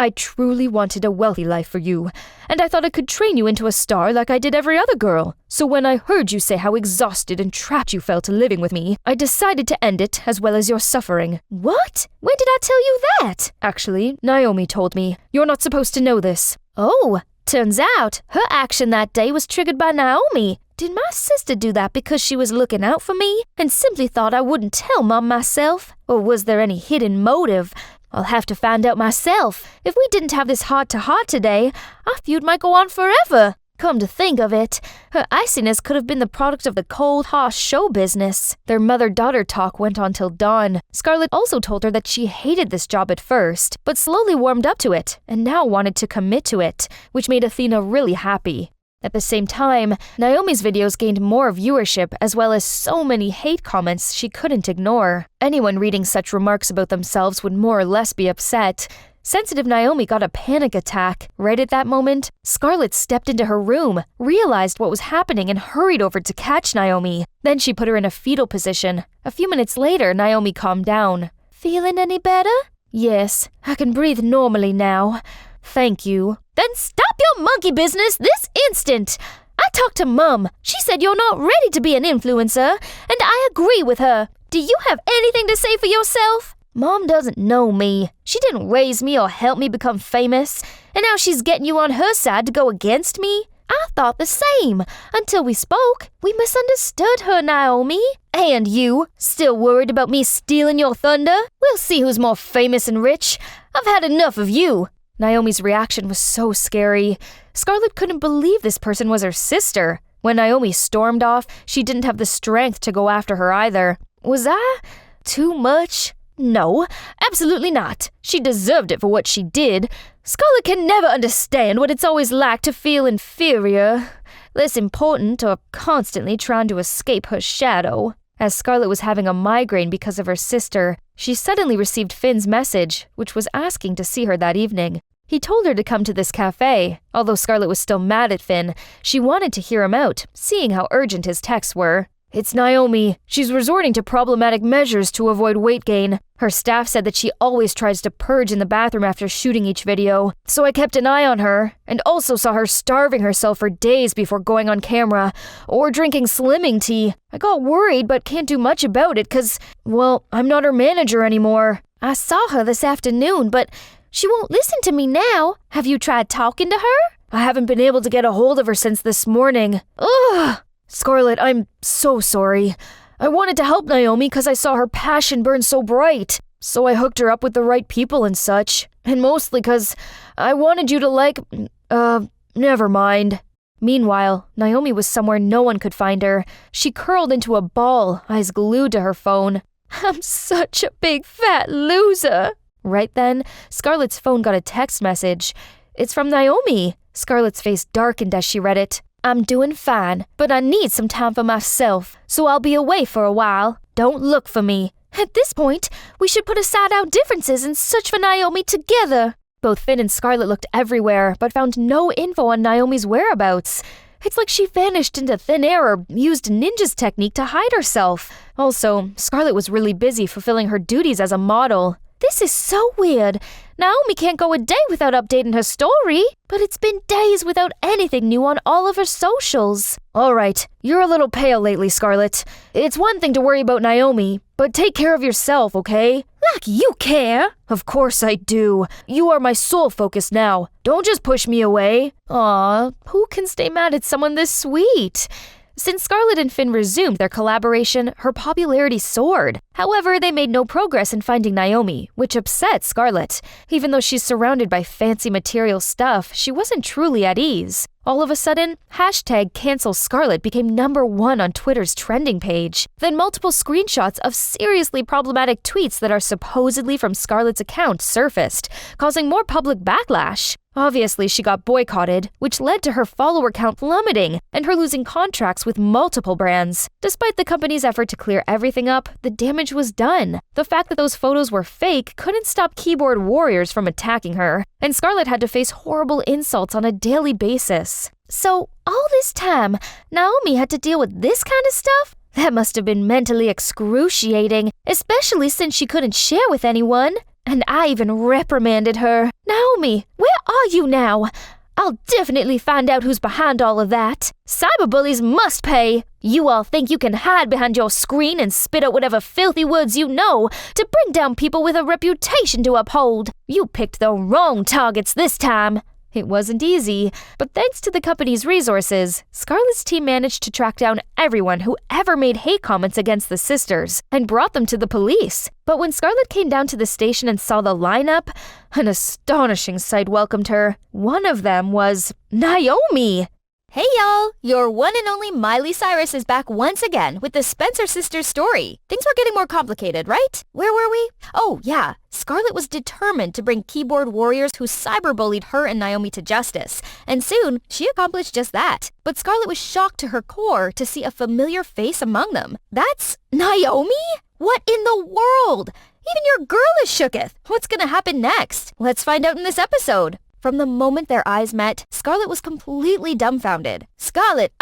I truly wanted a wealthy life for you, and I thought I could train you into a star like I did every other girl. So when I heard you say how exhausted and trapped you felt living with me, I decided to end it as well as your suffering. What? When did I tell you that? Actually, Naomi told me. You're not supposed to know this. Oh, turns out her action that day was triggered by Naomi. Did my sister do that because she was looking out for me and simply thought I wouldn't tell Mom myself? Or was there any hidden motive? I'll have to find out myself. If we didn't have this heart-to-heart today, our feud might go on forever. Come to think of it, her iciness could have been the product of the cold, harsh show business. Their mother-daughter talk went on till dawn. Scarlett also told her that she hated this job at first, but slowly warmed up to it, and now wanted to commit to it, which made Athena really happy. At the same time, Naomi's videos gained more viewership as well as so many hate comments she couldn't ignore. Anyone reading such remarks about themselves would more or less be upset. Sensitive Naomi got a panic attack. Right at that moment, Scarlett stepped into her room, realized what was happening, and hurried over to catch Naomi. Then she put her in a fetal position. A few minutes later, Naomi calmed down. Feeling any better? Yes, I can breathe normally now. Thank you. Then stop your monkey business this instant! I talked to Mum. She said you're not ready to be an influencer, and I agree with her. Do you have anything to say for yourself? Mom doesn't know me. She didn't raise me or help me become famous, and now she's getting you on her side to go against me? I thought the same. Until we spoke, we misunderstood her, Naomi. And you, still worried about me stealing your thunder? We'll see who's more famous and rich. I've had enough of you. Naomi's reaction was so scary. Scarlett couldn't believe this person was her sister. When Naomi stormed off, she didn't have the strength to go after her either. Was I too much? No, absolutely not. She deserved it for what she did. Scarlett can never understand what it's always like to feel inferior, less important, or constantly trying to escape her shadow. As Scarlett was having a migraine because of her sister, she suddenly received Finn's message, which was asking to see her that evening. He told her to come to this cafe. Although Scarlett was still mad at Finn, she wanted to hear him out, seeing how urgent his texts were. It's Naomi. She's resorting to problematic measures to avoid weight gain. Her staff said that she always tries to purge in the bathroom after shooting each video, so I kept an eye on her, and also saw her starving herself for days before going on camera, or drinking slimming tea. I got worried but can't do much about it cause, well, I'm not her manager anymore. I saw her this afternoon, but she won't listen to me now. Have you tried talking to her? I haven't been able to get a hold of her since this morning. Ugh! Scarlett, I'm so sorry. I wanted to help Naomi because I saw her passion burn so bright. So I hooked her up with the right people and such. And mostly because I wanted you to never mind. Meanwhile, Naomi was somewhere no one could find her. She curled into a ball, eyes glued to her phone. I'm such a big fat loser. Right then, Scarlett's phone got a text message. It's from Naomi. Scarlett's face darkened as she read it. I'm doing fine, but I need some time for myself, so I'll be away for a while. Don't look for me. At this point, we should put aside our differences and search for Naomi together. Both Finn and Scarlett looked everywhere, but found no info on Naomi's whereabouts. It's like she vanished into thin air or used Ninja's technique to hide herself. Also, Scarlett was really busy fulfilling her duties as a model. This is so weird. Naomi can't go a day without updating her story, but it's been days without anything new on all of her socials. All right, you're a little pale lately, Scarlett. It's one thing to worry about Naomi, but take care of yourself, okay? Like you care. Of course I do. You are my sole focus now. Don't just push me away. Aw, who can stay mad at someone this sweet? Since Scarlett and Finn resumed their collaboration, her popularity soared. However, they made no progress in finding Naomi, which upset Scarlett. Even though she's surrounded by fancy material stuff, she wasn't truly at ease. All of a sudden, #CancelScarlett became #1 on Twitter's trending page. Then multiple screenshots of seriously problematic tweets that are supposedly from Scarlett's account surfaced, causing more public backlash. Obviously, she got boycotted, which led to her follower count plummeting and her losing contracts with multiple brands. Despite the company's effort to clear everything up, the damage was done. The fact that those photos were fake couldn't stop keyboard warriors from attacking her, and Scarlett had to face horrible insults on a daily basis. So, all this time, Naomi had to deal with this kind of stuff? That must have been mentally excruciating, especially since she couldn't share with anyone. And I even reprimanded her. Naomi, where are you now? I'll definitely find out who's behind all of that. Cyberbullies must pay. You all think you can hide behind your screen and spit out whatever filthy words you know to bring down people with a reputation to uphold. You picked the wrong targets this time. It wasn't easy, but thanks to the company's resources, Scarlett's team managed to track down everyone who ever made hate comments against the sisters and brought them to the police. But when Scarlett came down to the station and saw the lineup, an astonishing sight welcomed her. One of them was Naomi. Hey y'all, your one and only Miley Cyrus is back once again with the Spencer sisters story. Things were getting more complicated, right? Where were we? Oh yeah, Scarlett was determined to bring keyboard warriors who cyberbullied her and Naomi to justice, and soon she accomplished just that. But Scarlett was shocked to her core to see a familiar face among them. That's Naomi? What in the world? Even your girl is shooketh. What's gonna happen next? Let's find out in this episode. From the moment their eyes met, Scarlett was completely dumbfounded. Scarlett,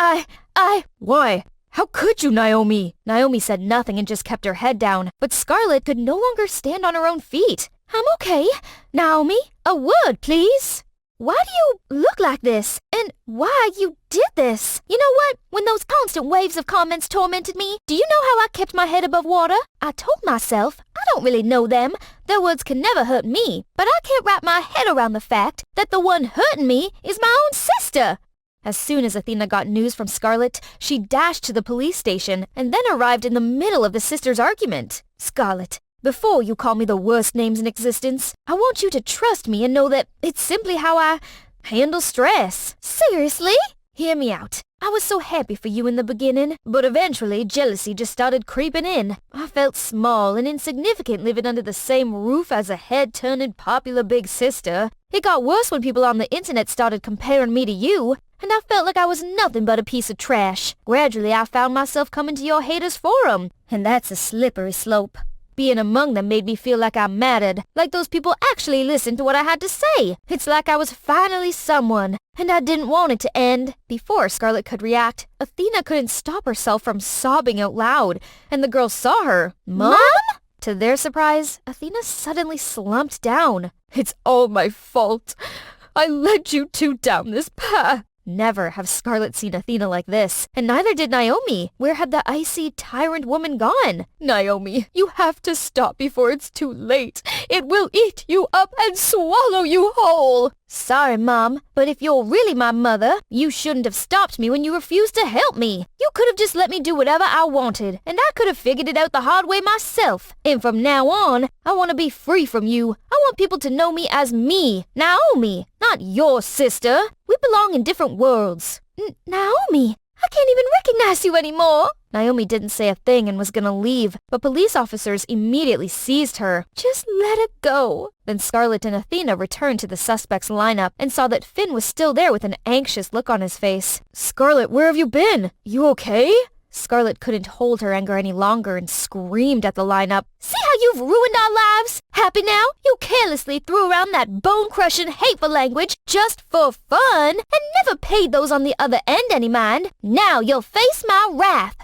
Why? How could you, Naomi? Naomi said nothing and just kept her head down, but Scarlett could no longer stand on her own feet. I'm okay. Naomi, a word, please. Why do you look like this? And why you did this? You know what? When those constant waves of comments tormented me, do you know how I kept my head above water? I told myself, I don't really know them. Their words can never hurt me. But I can't wrap my head around the fact that the one hurting me is my own sister. As soon as Athena got news from Scarlett, she dashed to the police station and then arrived in the middle of the sisters' argument. Scarlett, before you call me the worst names in existence, I want you to trust me and know that it's simply how I handle stress. Seriously? Hear me out. I was so happy for you in the beginning, but eventually jealousy just started creeping in. I felt small and insignificant living under the same roof as a head-turning popular big sister. It got worse when people on the internet started comparing me to you, and I felt like I was nothing but a piece of trash. Gradually, I found myself coming to your haters' forum, and that's a slippery slope. Being among them made me feel like I mattered, like those people actually listened to what I had to say. It's like I was finally someone, and I didn't want it to end. Before Scarlett could react, Athena couldn't stop herself from sobbing out loud, and the girls saw her. Mom? To their surprise, Athena suddenly slumped down. It's all my fault. I led you two down this path. Never have Scarlett seen Athena like this, and neither did Naomi. Where had the icy tyrant woman gone? Naomi, you have to stop before it's too late. It will eat you up and swallow you whole. Sorry, Mom, but if you're really my mother, you shouldn't have stopped me when you refused to help me. You could have just let me do whatever I wanted, and I could have figured it out the hard way myself. And from now on, I want to be free from you. I want people to know me as me, Naomi, not your sister. We belong in different worlds. Naomi, I can't even recognize you anymore. Naomi didn't say a thing and was gonna leave, but police officers immediately seized her. Just let her go. Then Scarlett and Athena returned to the suspects' lineup and saw that Finn was still there with an anxious look on his face. Scarlett, where have you been? You okay? Scarlett couldn't hold her anger any longer and screamed at the lineup. See how you've ruined our lives? Happy now? You carelessly threw around that bone-crushing, hateful language just for fun and never paid those on the other end any mind. Now you'll face my wrath.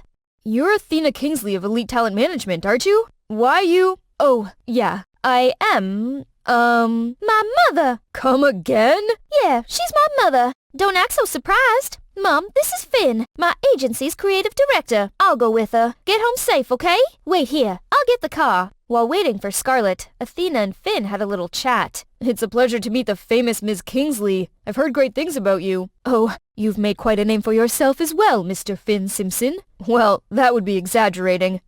You're Athena Kingsley of Elite Talent Management, aren't you? Why you... Oh, yeah, I am... My mother. Come again? Yeah, she's my mother. Don't act so surprised. Mom, this is Finn, my agency's creative director. I'll go with her. Get home safe, okay? Wait here. I'll get the car. While waiting for Scarlett, Athena and Finn had a little chat. It's a pleasure to meet the famous Ms. Kingsley. I've heard great things about you. Oh, you've made quite a name for yourself as well, Mr. Finn Simpson. Well, that would be exaggerating.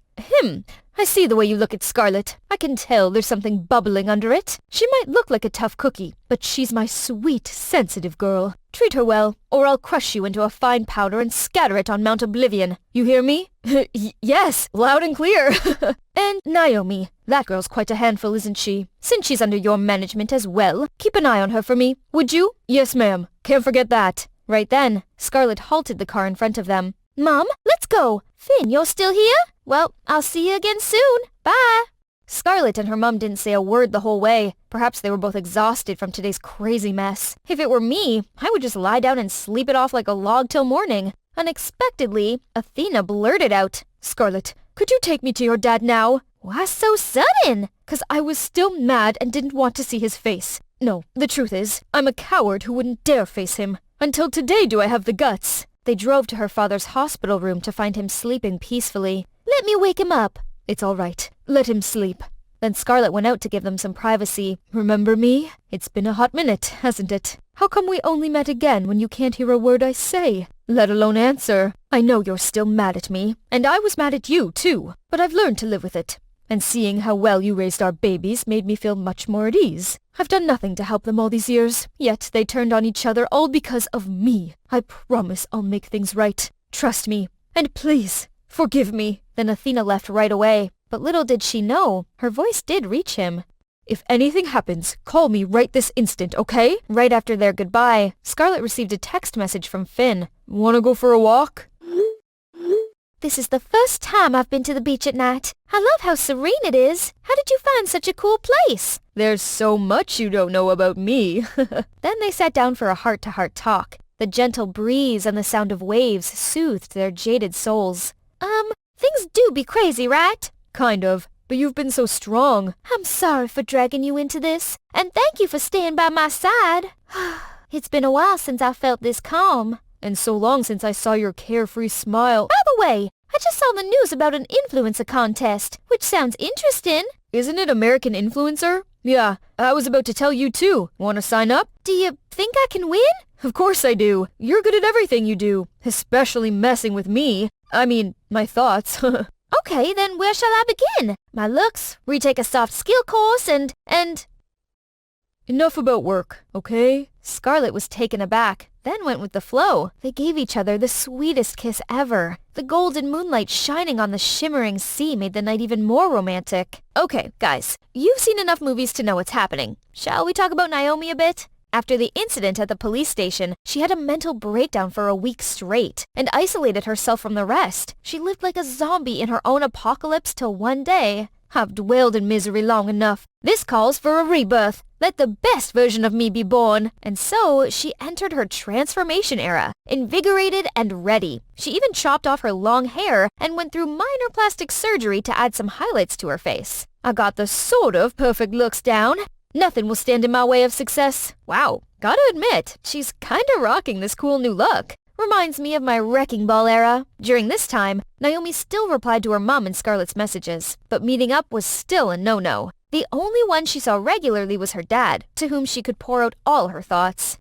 I see the way you look at Scarlett. I can tell there's something bubbling under it. She might look like a tough cookie, but she's my sweet, sensitive girl. Treat her well, or I'll crush you into a fine powder and scatter it on Mount Oblivion. You hear me? Yes, loud and clear. And Naomi, that girl's quite a handful, isn't she? Since she's under your management as well, keep an eye on her for me, would you? Yes, ma'am. Can't forget that. Right then, Scarlett halted the car in front of them. Mom, let's go. Finn, you're still here? Well, I'll see you again soon. Bye. Scarlett and her mum didn't say a word the whole way. Perhaps they were both exhausted from today's crazy mess. If it were me, I would just lie down and sleep it off like a log till morning. Unexpectedly, Athena blurted out, Scarlett, could you take me to your dad now? Why so sudden? 'Cause I was still mad and didn't want to see his face. No, the truth is, I'm a coward who wouldn't dare face him. Until today do I have the guts. They drove to her father's hospital room to find him sleeping peacefully. Let me wake him up. It's all right. Let him sleep. Then Scarlett went out to give them some privacy. Remember me? It's been a hot minute, hasn't it? How come we only met again when you can't hear a word I say? Let alone answer. I know you're still mad at me, and I was mad at you, too. But I've learned to live with it. And seeing how well you raised our babies made me feel much more at ease. I've done nothing to help them all these years, yet they turned on each other all because of me. I promise I'll make things right. Trust me. And please, forgive me. Then Athena left right away. But little did she know, her voice did reach him. If anything happens, call me right this instant, okay? Right after their goodbye, Scarlett received a text message from Finn. Wanna go for a walk? This is the first time I've been to the beach at night. I love how serene it is. How did you find such a cool place? There's so much you don't know about me. Then they sat down for a heart-to-heart talk. The gentle breeze and the sound of waves soothed their jaded souls. Things do be crazy, right? Kind of, but you've been so strong. I'm sorry for dragging you into this, and thank you for staying by my side. It's been a while since I felt this calm. And so long since I saw your carefree smile. By the way, I just saw the news about an influencer contest, which sounds interesting. Isn't it American Influencer? Yeah, I was about to tell you too. Want to sign up? Do you think I can win? Of course I do. You're good at everything you do, especially messing with me. I mean, my thoughts. Okay, then where shall I begin? My looks, retake a soft skill course, and... Enough about work, okay? Scarlett was taken aback, then went with the flow. They gave each other the sweetest kiss ever. The golden moonlight shining on the shimmering sea made the night even more romantic. Okay, guys, you've seen enough movies to know what's happening. Shall we talk about Naomi a bit? After the incident at the police station, she had a mental breakdown for a week straight and isolated herself from the rest. She lived like a zombie in her own apocalypse till one day, I've dwelled in misery long enough. This calls for a rebirth. Let the best version of me be born. And so she entered her transformation era, invigorated and ready. She even chopped off her long hair and went through minor plastic surgery to add some highlights to her face. I got the sort of perfect looks down. Nothing will stand in my way of success. Wow, gotta admit, she's kinda rocking this cool new look. Reminds me of my wrecking ball era. During this time, Naomi still replied to her mom and Scarlett's messages, but meeting up was still a no-no. The only one she saw regularly was her dad, to whom she could pour out all her thoughts.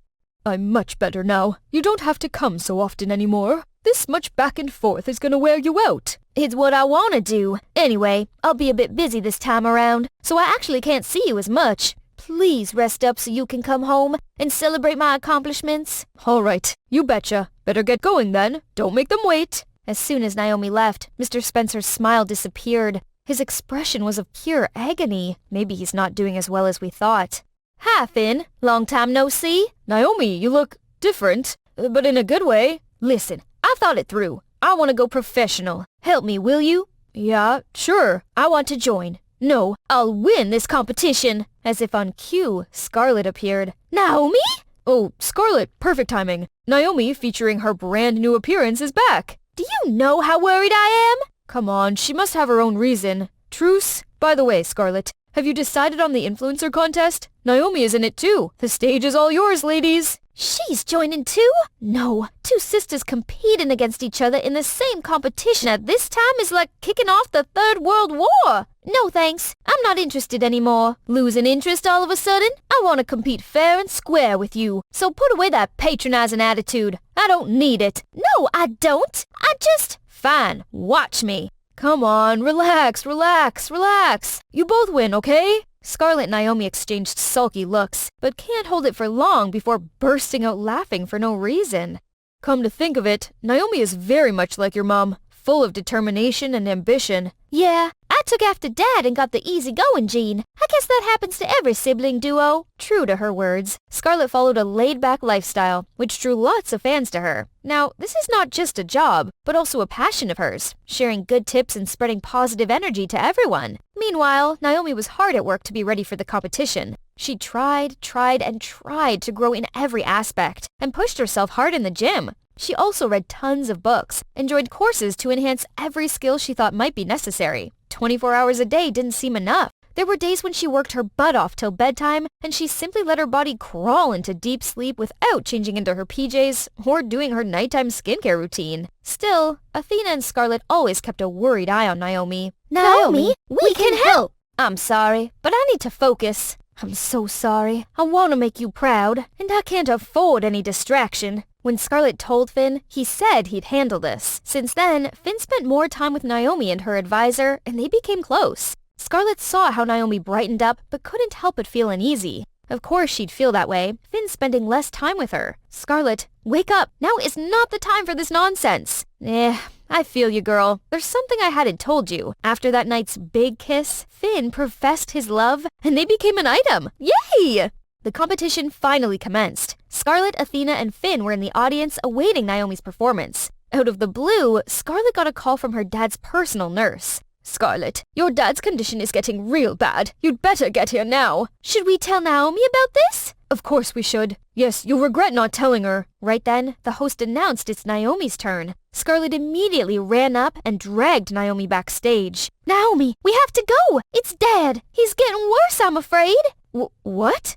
I'm much better now. You don't have to come so often anymore. This much back and forth is gonna wear you out. It's what I want to do. Anyway, I'll be a bit busy this time around, so I actually can't see you as much. Please rest up so you can come home and celebrate my accomplishments. All right, you betcha. Better get going then. Don't make them wait. As soon as Naomi left, Mr. Spencer's smile disappeared. His expression was of pure agony. Maybe he's not doing as well as we thought. Hi, Finn. Long time no see. Naomi, you look different, but in a good way. Listen, I've thought it through. I want to go professional. Help me, will you? Yeah, sure. I want to join. No, I'll win this competition. As if on cue, Scarlett appeared. Naomi? Oh, Scarlett, perfect timing. Naomi, featuring her brand new appearance, is back. Do you know how worried I am? Come on, she must have her own reason. Truce? By the way, Scarlett, have you decided on the influencer contest? Naomi is in it too. The stage is all yours, ladies. She's joining too? No, two sisters competing against each other in the same competition at this time is like kicking off the Third World War. No thanks, I'm not interested anymore. Losing interest all of a sudden? I want to compete fair and square with you. So put away that patronizing attitude. I don't need it. No, I don't. I just... Fine, watch me. Come on, relax. You both win, okay? Scarlett and Naomi exchanged sulky looks, but can't hold it for long before bursting out laughing for no reason. Come to think of it, Naomi is very much like your mom, full of determination and ambition. Yeah, I took after Dad and got the easygoing gene. I guess that happens to every sibling duo. True to her words, Scarlett followed a laid-back lifestyle, which drew lots of fans to her. Now, this is not just a job, but also a passion of hers, sharing good tips and spreading positive energy to everyone. Meanwhile, Naomi was hard at work to be ready for the competition. She tried to grow in every aspect, and pushed herself hard in the gym. She also read tons of books and joined courses to enhance every skill she thought might be necessary. 24 hours a day didn't seem enough. There were days when she worked her butt off till bedtime, and she simply let her body crawl into deep sleep without changing into her PJs or doing her nighttime skincare routine. Still, Athena and Scarlett always kept a worried eye on Naomi. Naomi, we can help! I'm sorry, but I need to focus. I'm so sorry. I want to make you proud, and I can't afford any distraction. When Scarlett told Finn, he said he'd handle this. Since then, Finn spent more time with Naomi and her advisor, and they became close. Scarlett saw how Naomi brightened up, but couldn't help but feel uneasy. Of course she'd feel that way, Finn spending less time with her. Scarlett, wake up! Now is not the time for this nonsense! I feel you, girl. There's something I hadn't told you. After that night's big kiss, Finn professed his love, and they became an item. Yay! The competition finally commenced. Scarlett, Athena, and Finn were in the audience awaiting Naomi's performance. Out of the blue, Scarlett got a call from her dad's personal nurse. Scarlett, your dad's condition is getting real bad. You'd better get here now. Should we tell Naomi about this? Of course we should. Yes, you'll regret not telling her. Right then, the host announced it's Naomi's turn. Scarlett immediately ran up and dragged Naomi backstage. Naomi, we have to go! It's Dad! He's getting worse, I'm afraid! What?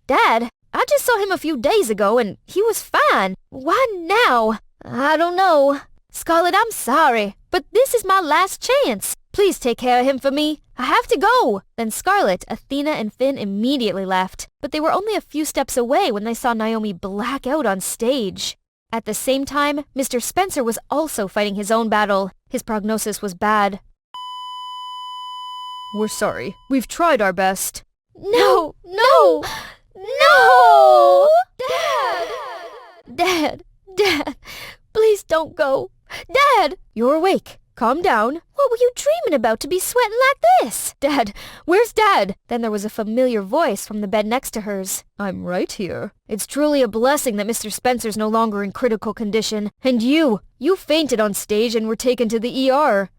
Dad? I just saw him a few days ago and he was fine. Why now? I don't know. Scarlett, I'm sorry, but this is my last chance. Please take care of him for me. I have to go. Then Scarlett, Athena, and Finn immediately left, but they were only a few steps away when they saw Naomi black out on stage. At the same time, Mr. Spencer was also fighting his own battle. His prognosis was bad. We're sorry. We've tried our best. No! Dad, please don't go. Dad! You're awake. Calm down. What were you dreaming about to be sweating like this? Dad! Where's Dad? Then there was a familiar voice from the bed next to hers. I'm right here. It's truly a blessing that Mr. Spencer's no longer in critical condition. And you fainted on stage and were taken to the ER.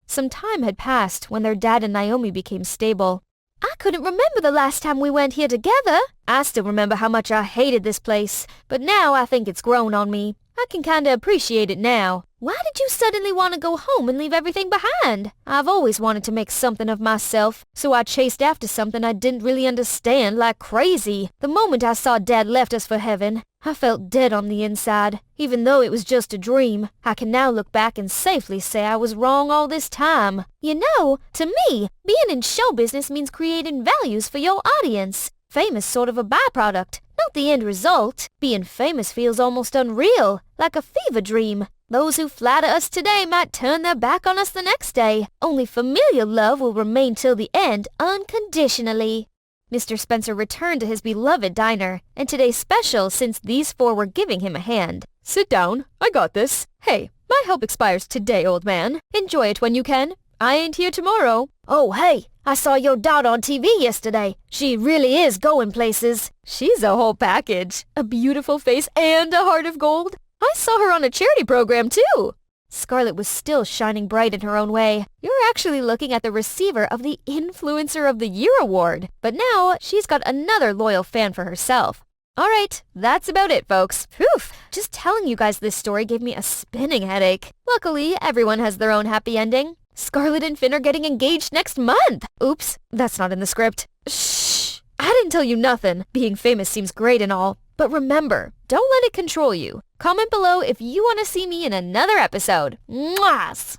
Some time had passed when their dad and Naomi became stable. I couldn't remember the last time we went here together. I still remember how much I hated this place, but now I think it's grown on me. I can kinda appreciate it now. Why did you suddenly want to go home and leave everything behind? I've always wanted to make something of myself, so I chased after something I didn't really understand like crazy. The moment I saw Dad left us for heaven, I felt dead on the inside. Even though it was just a dream, I can now look back and safely say I was wrong all this time. You know, to me, being in show business means creating values for your audience. Fame is sort of a byproduct, not the end result. Being famous feels almost unreal, like a fever dream. Those who flatter us today might turn their back on us the next day. Only familial love will remain till the end, unconditionally. Mr. Spencer returned to his beloved diner, and today's special since these four were giving him a hand. Sit down. I got this. Hey, my help expires today, old man. Enjoy it when you can. I ain't here tomorrow. Oh, hey, I saw your daughter on TV yesterday. She really is going places. She's a whole package. A beautiful face and a heart of gold. I saw her on a charity program, too. Scarlett was still shining bright in her own way. You're actually looking at the receiver of the Influencer of the Year award. But now, she's got another loyal fan for herself. Alright, that's about it, folks. Phew, just telling you guys this story gave me a spinning headache. Luckily, everyone has their own happy ending. Scarlett and Finn are getting engaged next month. Oops, that's not in the script. Shh, I didn't tell you nothing. Being famous seems great and all. But remember, don't let it control you. Comment below if you want to see me in another episode. Mwahs!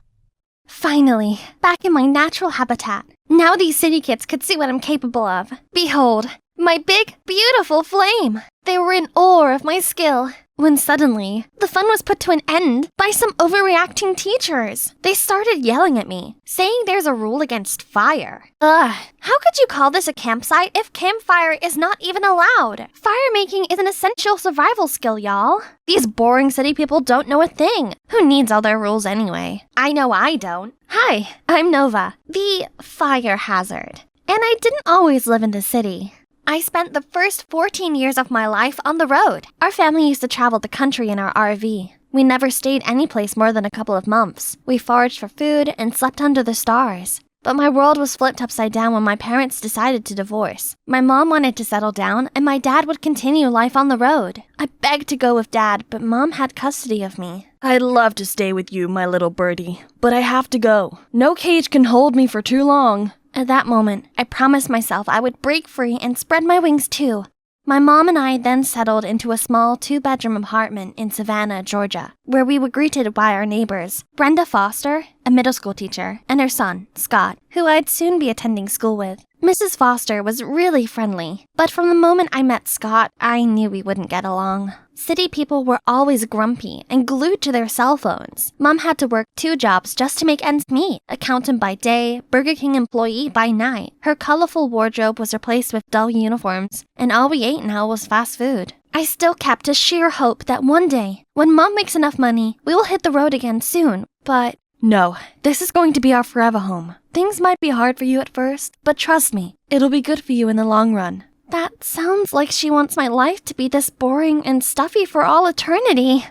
Finally, back in my natural habitat. Now these city kids could see what I'm capable of. Behold, my big, beautiful flame. They were in awe of my skill. When suddenly, the fun was put to an end by some overreacting teachers. They started yelling at me, saying there's a rule against fire. Ugh, how could you call this a campsite if campfire is not even allowed? Fire making is an essential survival skill, y'all. These boring city people don't know a thing. Who needs all their rules anyway? I know I don't. Hi, I'm Nova, the fire hazard. And I didn't always live in the city. I spent the first 14 years of my life on the road. Our family used to travel the country in our RV. We never stayed any place more than a couple of months. We foraged for food and slept under the stars. But my world was flipped upside down when my parents decided to divorce. My mom wanted to settle down, and my dad would continue life on the road. I begged to go with Dad, but Mom had custody of me. I'd love to stay with you, my little birdie, but I have to go. No cage can hold me for too long. At that moment, I promised myself I would break free and spread my wings too. My mom and I then settled into a small 2-bedroom apartment in Savannah, Georgia, where we were greeted by our neighbors, Brenda Foster, a middle school teacher, and her son, Scott, who I'd soon be attending school with. Mrs. Foster was really friendly, but from the moment I met Scott, I knew we wouldn't get along. City people were always grumpy and glued to their cell phones. Mom had to work 2 jobs just to make ends meet. Accountant by day, Burger King employee by night. Her colorful wardrobe was replaced with dull uniforms, and all we ate now was fast food. I still kept a sheer hope that one day, when Mom makes enough money, we will hit the road again soon, but No, this is going to be our forever home. Things might be hard for you at first, but trust me, it'll be good for you in the long run. that sounds like she wants my life to be this boring and stuffy for all eternity.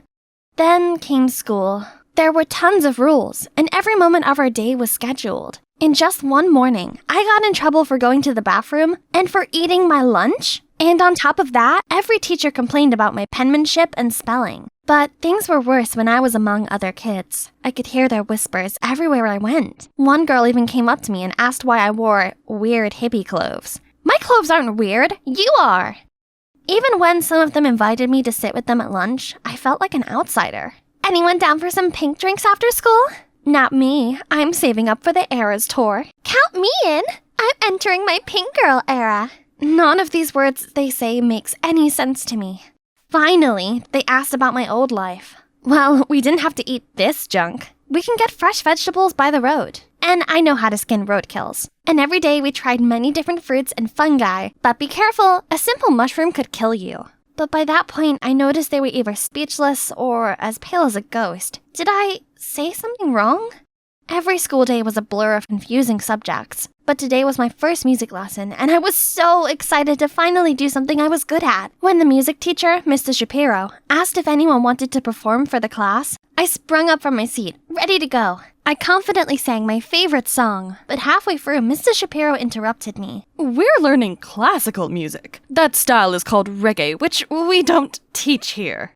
Then came school. There were tons of rules, and every moment of our day was scheduled. In just one morning, I got in trouble for going to the bathroom and for eating my lunch. And on top of that, every teacher complained about my penmanship and spelling. But things were worse when I was among other kids. I could hear their whispers everywhere I went. One girl even came up to me and asked why I wore weird hippie clothes. My clothes aren't weird, you are! Even when some of them invited me to sit with them at lunch, I felt like an outsider. Anyone down for some pink drinks after school? Not me. I'm saving up for the Eras tour. Count me in! I'm entering my pink girl era. None of these words they say makes any sense to me. Finally, they asked about my old life. Well, we didn't have to eat this junk. We can get fresh vegetables by the road. And I know how to skin roadkills. And every day we tried many different fruits and fungi. But be careful, a simple mushroom could kill you. But by that point, I noticed they were either speechless or as pale as a ghost. Did I say something wrong? Every school day was a blur of confusing subjects. But today was my first music lesson, and I was so excited to finally do something I was good at. When the music teacher, Mr. Shapiro, asked if anyone wanted to perform for the class, I sprung up from my seat, ready to go. I confidently sang my favorite song, but halfway through, Mr. Shapiro interrupted me. We're learning classical music. That style is called reggae, which we don't teach here.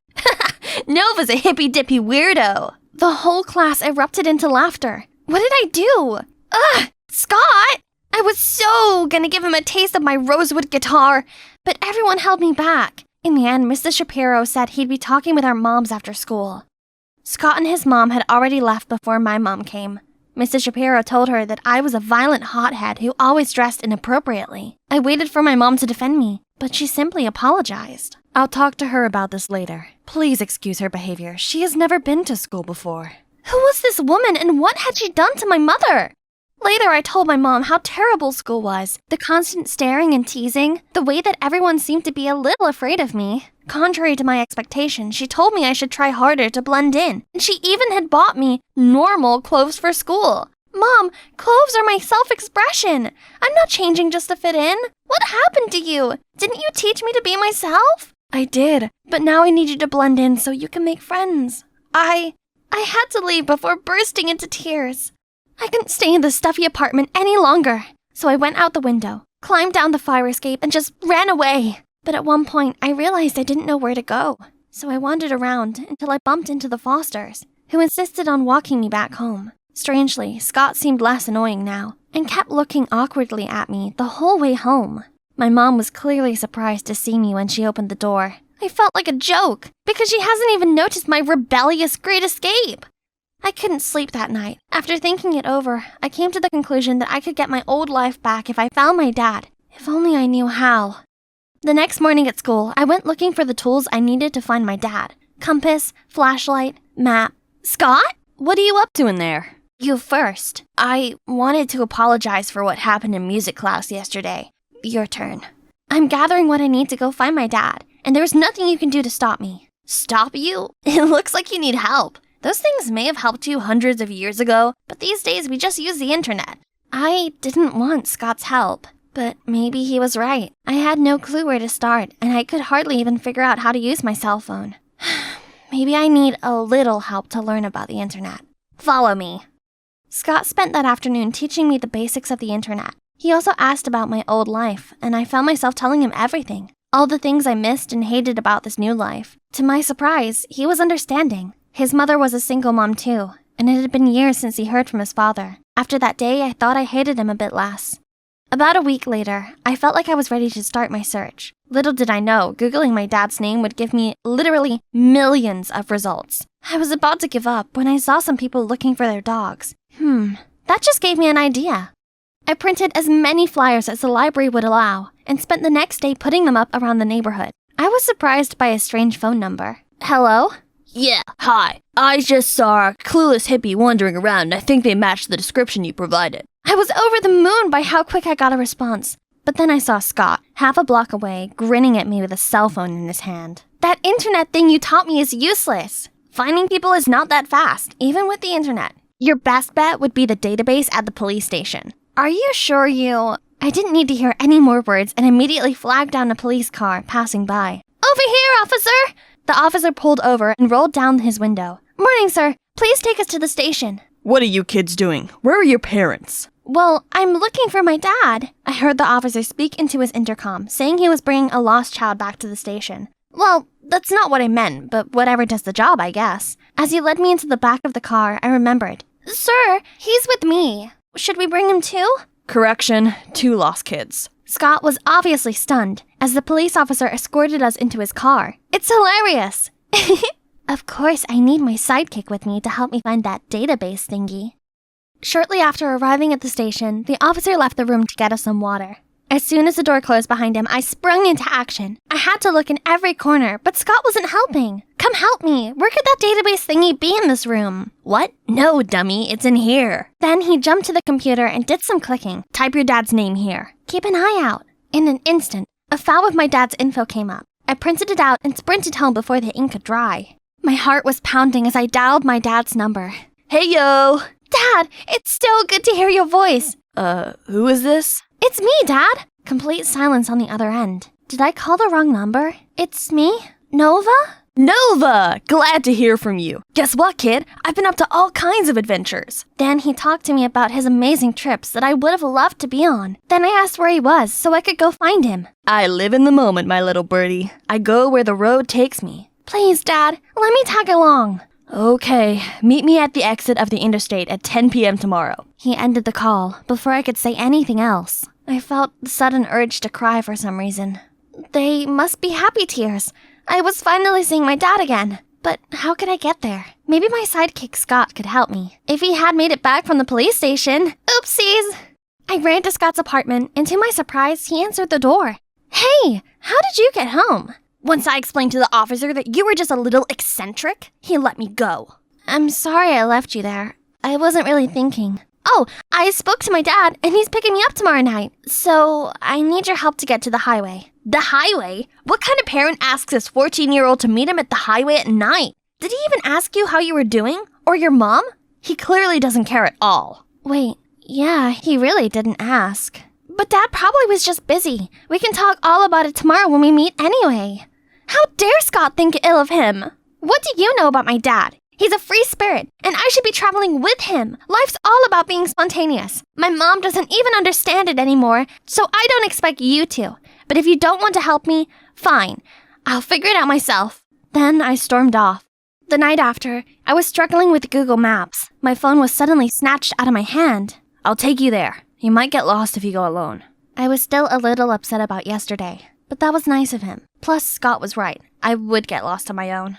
Nova's a hippy-dippy weirdo. The whole class erupted into laughter. What did I do? Ugh, Scott! I was so gonna give him a taste of my rosewood guitar, but everyone held me back. In the end, Mr. Shapiro said he'd be talking with our moms after school. Scott and his mom had already left before my mom came. Mr. Shapiro told her that I was a violent hothead who always dressed inappropriately. I waited for my mom to defend me, but she simply apologized. I'll talk to her about this later. Please excuse her behavior. She has never been to school before. Who was this woman and what had she done to my mother? Later, I told my mom how terrible school was. The constant staring and teasing, the way that everyone seemed to be a little afraid of me. Contrary to my expectations, she told me I should try harder to blend in, and she even had bought me normal clothes for school. Mom, clothes are my self-expression. I'm not changing just to fit in. What happened to you? Didn't you teach me to be myself? I did, but now I need you to blend in so you can make friends. I had to leave before bursting into tears. I couldn't stay in the stuffy apartment any longer, so I went out the window, climbed down the fire escape, and just ran away. But at one point, I realized I didn't know where to go, so I wandered around until I bumped into the Fosters, who insisted on walking me back home. Strangely, Scott seemed less annoying now, and kept looking awkwardly at me the whole way home. My mom was clearly surprised to see me when she opened the door. I felt like a joke, because she hasn't even noticed my rebellious great escape. I couldn't sleep that night. After thinking it over, I came to the conclusion that I could get my old life back if I found my dad. If only I knew how. The next morning at school, I went looking for the tools I needed to find my dad. Compass, flashlight, map. Scott? What are you up to in there? You first. I wanted to apologize for what happened in music class yesterday. Your turn. I'm gathering what I need to go find my dad, and there's nothing you can do to stop me. Stop you? It looks like you need help. Those things may have helped you hundreds of years ago, but these days we just use the internet. I didn't want Scott's help, but maybe he was right. I had no clue where to start, and I could hardly even figure out how to use my cell phone. Maybe I need a little help to learn about the internet. Follow me. Scott spent that afternoon teaching me the basics of the internet. He also asked about my old life, and I found myself telling him everything. All the things I missed and hated about this new life. To my surprise, he was understanding. His mother was a single mom too, and it had been years since he heard from his father. After that day, I thought I hated him a bit less. About a week later, I felt like I was ready to start my search. Little did I know, Googling my dad's name would give me literally millions of results. I was about to give up when I saw some people looking for their dogs. That just gave me an idea. I printed as many flyers as the library would allow, and spent the next day putting them up around the neighborhood. I was surprised by a strange phone number. Hello? Yeah, hi. I just saw a clueless hippie wandering around and I think they matched the description you provided. I was over the moon by how quick I got a response. But then I saw Scott, half a block away, grinning at me with a cell phone in his hand. That internet thing you taught me is useless. Finding people is not that fast, even with the internet. Your best bet would be the database at the police station. Are you sure you... I didn't need to hear any more words and immediately flagged down a police car passing by. Over here, officer! The officer pulled over and rolled down his window. Morning, sir. Please take us to the station. What are you kids doing? Where are your parents? Well, I'm looking for my dad. I heard the officer speak into his intercom, saying he was bringing a lost child back to the station. Well, that's not what I meant, but whatever does the job, I guess. As he led me into the back of the car, I remembered. Sir, he's with me. Should we bring him too? Correction, 2 lost kids. Scott was obviously stunned as the police officer escorted us into his car. It's hilarious! Of course, I need my sidekick with me to help me find that database thingy. Shortly after arriving at the station, the officer left the room to get us some water. As soon as the door closed behind him, I sprung into action. I had to look in every corner, but Scott wasn't helping. Come help me. Where could that database thingy be in this room? What? No, dummy, it's in here. Then he jumped to the computer and did some clicking. Type your dad's name here. Keep an eye out. In an instant, a file with my dad's info came up. I printed it out and sprinted home before the ink could dry. My heart was pounding as I dialed my dad's number. Hey, yo! Dad, it's so good to hear your voice. Who is this? It's me, Dad! Complete silence on the other end. Did I call the wrong number? It's me? Nova? Nova! Glad to hear from you. Guess what, kid? I've been up to all kinds of adventures. Then he talked to me about his amazing trips that I would have loved to be on. Then I asked where he was so I could go find him. I live in the moment, my little birdie. I go where the road takes me. Please, Dad, let me tag along. Okay, meet me at the exit of the interstate at 10 p.m. tomorrow. He ended the call before I could say anything else. I felt the sudden urge to cry for some reason. They must be happy tears. I was finally seeing my dad again. But how could I get there? Maybe my sidekick Scott could help me. If he had made it back from the police station. Oopsies! I ran to Scott's apartment, and to my surprise, he answered the door. Hey, how did you get home? Once I explained to the officer that you were just a little eccentric, he let me go. I'm sorry I left you there. I wasn't really thinking. Oh, I spoke to my dad, and he's picking me up tomorrow night. So, I need your help to get to the highway. The highway? What kind of parent asks his 14-year-old to meet him at the highway at night? Did he even ask you how you were doing? Or your mom? He clearly doesn't care at all. Wait, yeah, he really didn't ask. But Dad probably was just busy. We can talk all about it tomorrow when we meet anyway. How dare Scott think ill of him? What do you know about my dad? He's a free spirit, and I should be traveling with him. Life's all about being spontaneous. My mom doesn't even understand it anymore, so I don't expect you to. But if you don't want to help me, fine. I'll figure it out myself. Then I stormed off. The night after, I was struggling with Google Maps. My phone was suddenly snatched out of my hand. I'll take you there. You might get lost if you go alone. I was still a little upset about yesterday, but that was nice of him. Plus, Scott was right. I would get lost on my own.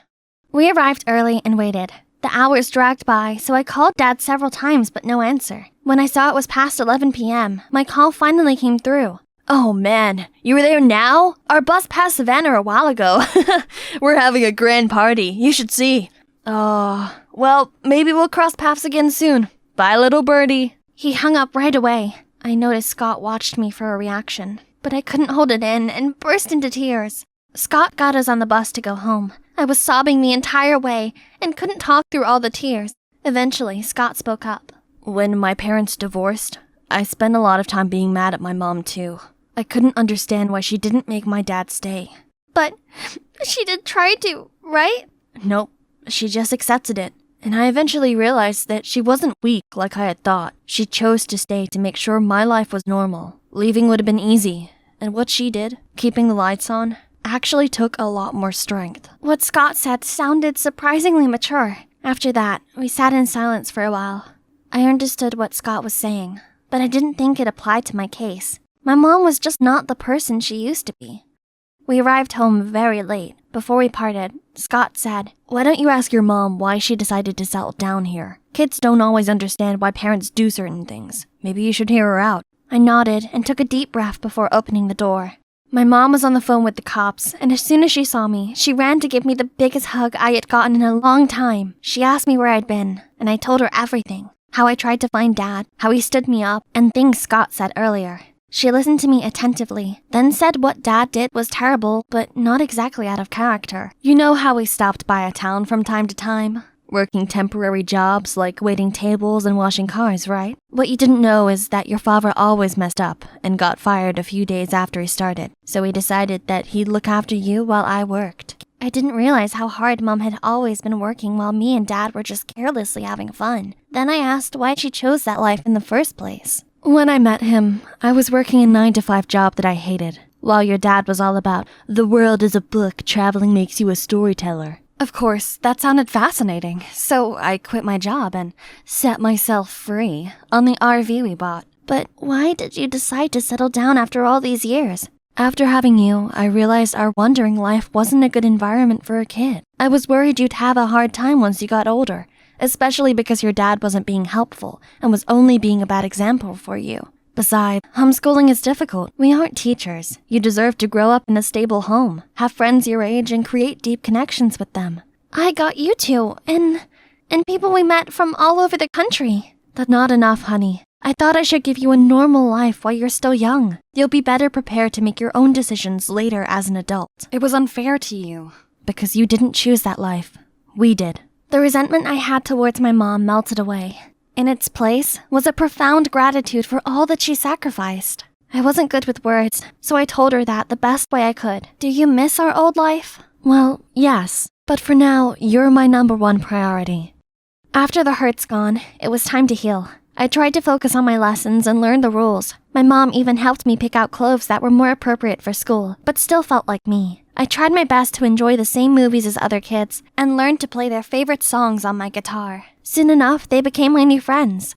We arrived early and waited. The hours dragged by, so I called Dad several times but no answer. When I saw it was past 11 p.m., my call finally came through. Oh man, you were there now? Our bus passed Savannah a while ago. We're having a grand party. You should see. Oh, well, maybe we'll cross paths again soon. Bye, little birdie. He hung up right away. I noticed Scott watched me for a reaction, but I couldn't hold it in and burst into tears. Scott got us on the bus to go home. I was sobbing the entire way and couldn't talk through all the tears. Eventually, Scott spoke up. When my parents divorced, I spent a lot of time being mad at my mom too. I couldn't understand why she didn't make my dad stay. But she did try to, right? Nope, she just accepted it. And I eventually realized that she wasn't weak like I had thought. She chose to stay to make sure my life was normal. Leaving would have been easy. And what she did, keeping the lights on, actually took a lot more strength. What Scott said sounded surprisingly mature. After that, we sat in silence for a while. I understood what Scott was saying, but I didn't think it applied to my case. My mom was just not the person she used to be. We arrived home very late. Before we parted, Scott said, "Why don't you ask your mom why she decided to settle down here? Kids don't always understand why parents do certain things. Maybe you should hear her out." I nodded and took a deep breath before opening the door. My mom was on the phone with the cops, and as soon as she saw me, she ran to give me the biggest hug I had gotten in a long time. She asked me where I'd been, and I told her everything. How I tried to find Dad, how he stood me up, and things Scott said earlier. She listened to me attentively, then said what Dad did was terrible, but not exactly out of character. You know how we stopped by a town from time to time? Working temporary jobs like waiting tables and washing cars, right? What you didn't know is that your father always messed up and got fired a few days after he started. So he decided that he'd look after you while I worked. I didn't realize how hard Mom had always been working while me and Dad were just carelessly having fun. Then I asked why she chose that life in the first place. When I met him, I was working a 9-to-5 job that I hated, while your dad was all about, the world is a book, traveling makes you a storyteller. Of course, that sounded fascinating, so I quit my job and set myself free on the RV we bought. But why did you decide to settle down after all these years? After having you, I realized our wandering life wasn't a good environment for a kid. I was worried you'd have a hard time once you got older, especially because your dad wasn't being helpful and was only being a bad example for you. Besides, homeschooling is difficult. We aren't teachers. You deserve to grow up in a stable home, have friends your age, and create deep connections with them. I got you two, and people we met from all over the country. That's not enough, honey. I thought I should give you a normal life while you're still young. You'll be better prepared to make your own decisions later as an adult. It was unfair to you. Because you didn't choose that life. We did. The resentment I had towards my mom melted away. In its place was a profound gratitude for all that she sacrificed. I wasn't good with words, so I told her that the best way I could. Do you miss our old life? Well, yes. But for now, you're my #1 priority. After the hurt's gone, it was time to heal. I tried to focus on my lessons and learn the rules. My mom even helped me pick out clothes that were more appropriate for school, but still felt like me. I tried my best to enjoy the same movies as other kids and learned to play their favorite songs on my guitar. Soon enough, they became my new friends.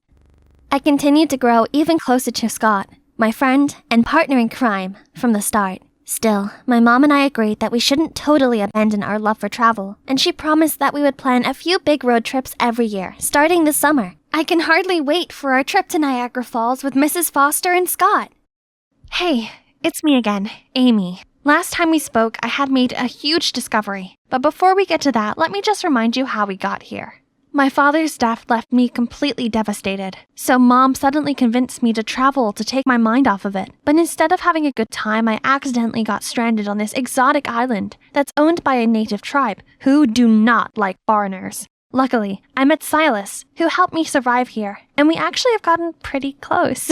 I continued to grow even closer to Scott, my friend and partner in crime, from the start. Still, my mom and I agreed that we shouldn't totally abandon our love for travel, and she promised that we would plan a few big road trips every year, starting this summer. I can hardly wait for our trip to Niagara Falls with Mrs. Foster and Scott. Hey, it's me again, Amy. Last time we spoke, I had made a huge discovery. But before we get to that, let me just remind you how we got here. My father's death left me completely devastated, so Mom suddenly convinced me to travel to take my mind off of it. But instead of having a good time, I accidentally got stranded on this exotic island that's owned by a native tribe who do not like foreigners. Luckily, I met Silas, who helped me survive here, and we actually have gotten pretty close.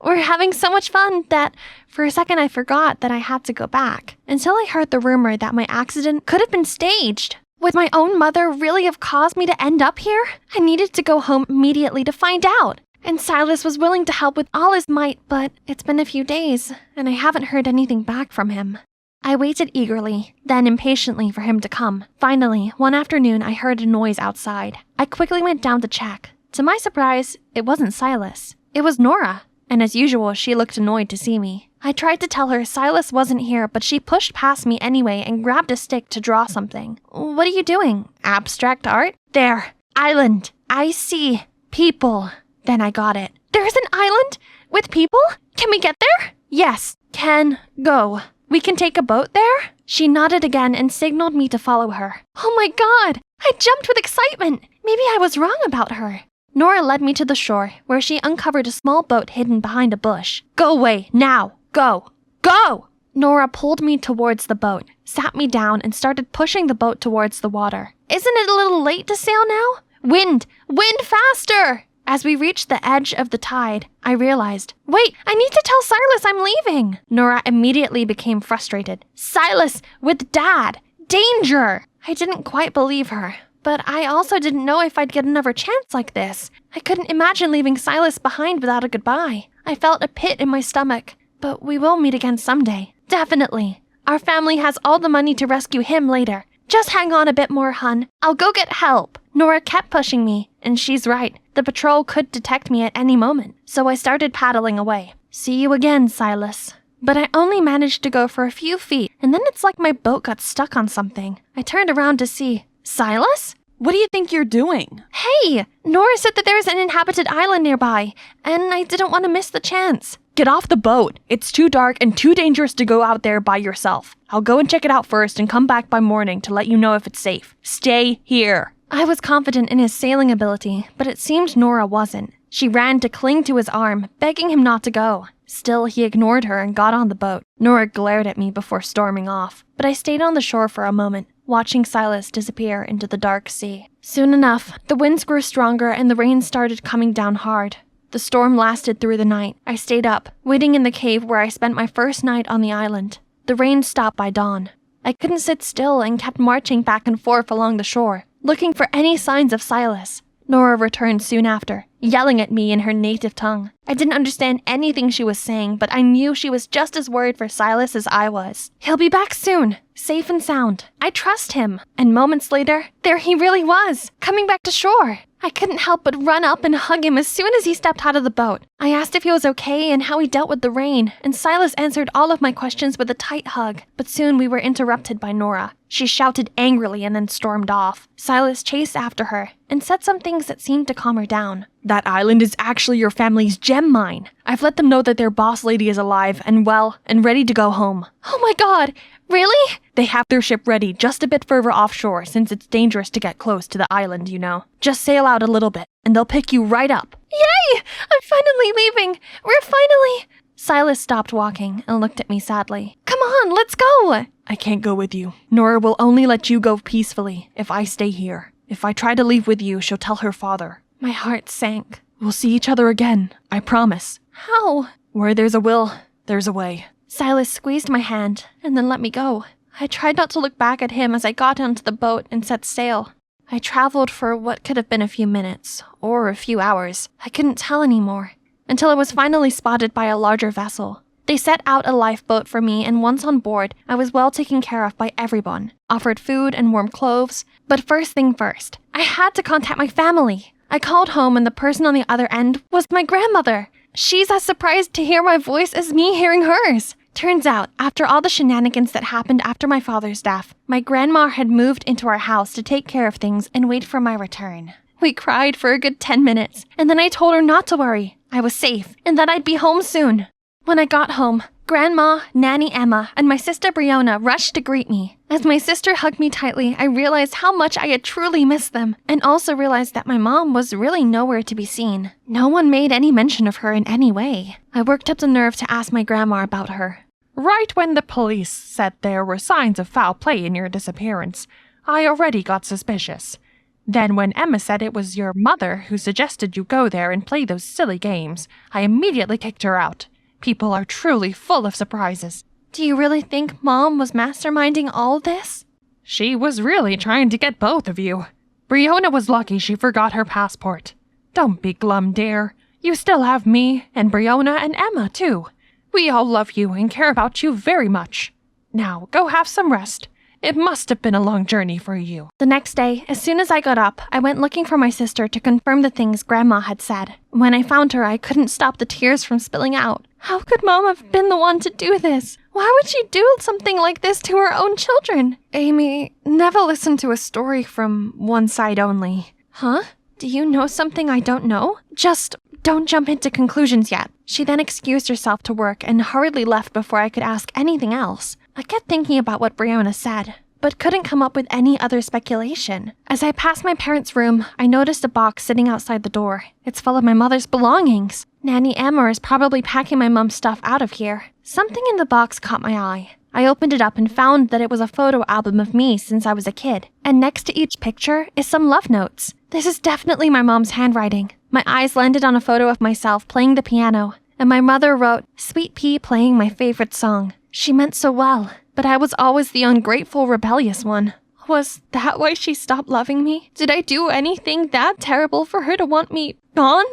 We're having so much fun that for a second I forgot that I had to go back, until I heard the rumor that my accident could have been staged. Would my own mother really have caused me to end up here? I needed to go home immediately to find out. And Silas was willing to help with all his might, but it's been a few days, and I haven't heard anything back from him. I waited eagerly, then impatiently for him to come. Finally, one afternoon I heard a noise outside. I quickly went down to check. To my surprise, it wasn't Silas. It was Nora, and as usual, she looked annoyed to see me. I tried to tell her Silas wasn't here, but she pushed past me anyway and grabbed a stick to draw something. What are you doing? Abstract art? There. Island. I see. People. Then I got it. There's an island? With people? Can we get there? Yes. Can. Go. We can take a boat there? She nodded again and signaled me to follow her. Oh my god! I jumped with excitement. Maybe I was wrong about her. Nora led me to the shore, where she uncovered a small boat hidden behind a bush. Go away, now! Go! Go! Nora pulled me towards the boat, sat me down, and started pushing the boat towards the water. Isn't it a little late to sail now? Wind! Wind faster! As we reached the edge of the tide, I realized, wait, I need to tell Silas I'm leaving! Nora immediately became frustrated. Silas, with Dad! Danger! I didn't quite believe her, but I also didn't know if I'd get another chance like this. I couldn't imagine leaving Silas behind without a goodbye. I felt a pit in my stomach. But we will meet again someday. Definitely. Our family has all the money to rescue him later. Just hang on a bit more, hun. I'll go get help. Nora kept pushing me, and she's right. The patrol could detect me at any moment, so I started paddling away. See you again, Silas. But I only managed to go for a few feet, and then it's like my boat got stuck on something. I turned around to see. Silas? What do you think you're doing? Hey! Nora said that there's an inhabited island nearby, and I didn't want to miss the chance. Get off the boat. It's too dark and too dangerous to go out there by yourself. I'll go and check it out first and come back by morning to let you know if it's safe. Stay here. I was confident in his sailing ability, but it seemed Nora wasn't. She ran to cling to his arm, begging him not to go. Still, he ignored her and got on the boat. Nora glared at me before storming off, but I stayed on the shore for a moment, watching Silas disappear into the dark sea. Soon enough, the winds grew stronger and the rain started coming down hard. The storm lasted through the night. I stayed up, waiting in the cave where I spent my first night on the island. The rain stopped by dawn. I couldn't sit still and kept marching back and forth along the shore, looking for any signs of Silas. Nora returned soon after, yelling at me in her native tongue. I didn't understand anything she was saying, but I knew she was just as worried for Silas as I was. He'll be back soon, safe and sound. I trust him. And moments later, there he really was, coming back to shore. I couldn't help but run up and hug him as soon as he stepped out of the boat. I asked if he was okay and how he dealt with the rain, and Silas answered all of my questions with a tight hug. But soon we were interrupted by Nora. She shouted angrily and then stormed off. Silas chased after her and said some things that seemed to calm her down. That island is actually your family's gem mine. I've let them know that their boss lady is alive and well and ready to go home. Oh my god, really? They have their ship ready just a bit further offshore since it's dangerous to get close to the island, you know. Just sail out a little bit and they'll pick you right up. Yay! I'm finally leaving! We're finally... Silas stopped walking and looked at me sadly. Come on, let's go! I can't go with you. Nora will only let you go peacefully if I stay here. If I try to leave with you, she'll tell her father. My heart sank. We'll see each other again, I promise. How? Where there's a will, there's a way. Silas squeezed my hand and then let me go. I tried not to look back at him as I got onto the boat and set sail. I traveled for what could have been a few minutes, or a few hours. I couldn't tell anymore, until I was finally spotted by a larger vessel. They set out a lifeboat for me, and once on board, I was well taken care of by everyone, offered food and warm clothes. But first thing first, I had to contact my family. I called home, and the person on the other end was my grandmother. She's as surprised to hear my voice as me hearing hers. Turns out, after all the shenanigans that happened after my father's death, my grandma had moved into our house to take care of things and wait for my return. We cried for a good 10 minutes, and then I told her not to worry. I was safe, and that I'd be home soon. When I got home, Grandma, Nanny Emma, and my sister Brianna rushed to greet me. As my sister hugged me tightly, I realized how much I had truly missed them, and also realized that my mom was really nowhere to be seen. No one made any mention of her in any way. I worked up the nerve to ask my grandma about her. Right when the police said there were signs of foul play in your disappearance, I already got suspicious. Then when Emma said it was your mother who suggested you go there and play those silly games, I immediately kicked her out. People are truly full of surprises. Do you really think Mom was masterminding all this? She was really trying to get both of you. Brianna was lucky she forgot her passport. Don't be glum, dear. You still have me, and Brianna and Emma, too. We all love you and care about you very much. Now, go have some rest. It must have been a long journey for you. The next day, as soon as I got up, I went looking for my sister to confirm the things Grandma had said. When I found her, I couldn't stop the tears from spilling out. How could Mom have been the one to do this? Why would she do something like this to her own children? Amy, never listen to a story from one side only. Huh? Do you know something I don't know? Just don't jump into conclusions yet. She then excused herself to work and hurriedly left before I could ask anything else. I kept thinking about what Brianna said, but couldn't come up with any other speculation. As I passed my parents' room, I noticed a box sitting outside the door. It's full of my mother's belongings. Nanny Emma is probably packing my mom's stuff out of here. Something in the box caught my eye. I opened it up and found that it was a photo album of me since I was a kid. And next to each picture is some love notes. This is definitely my mom's handwriting. My eyes landed on a photo of myself playing the piano, and my mother wrote, "Sweet Pea playing my favorite song." She meant so well, but I was always the ungrateful, rebellious one. Was that why she stopped loving me? Did I do anything that terrible for her to want me gone?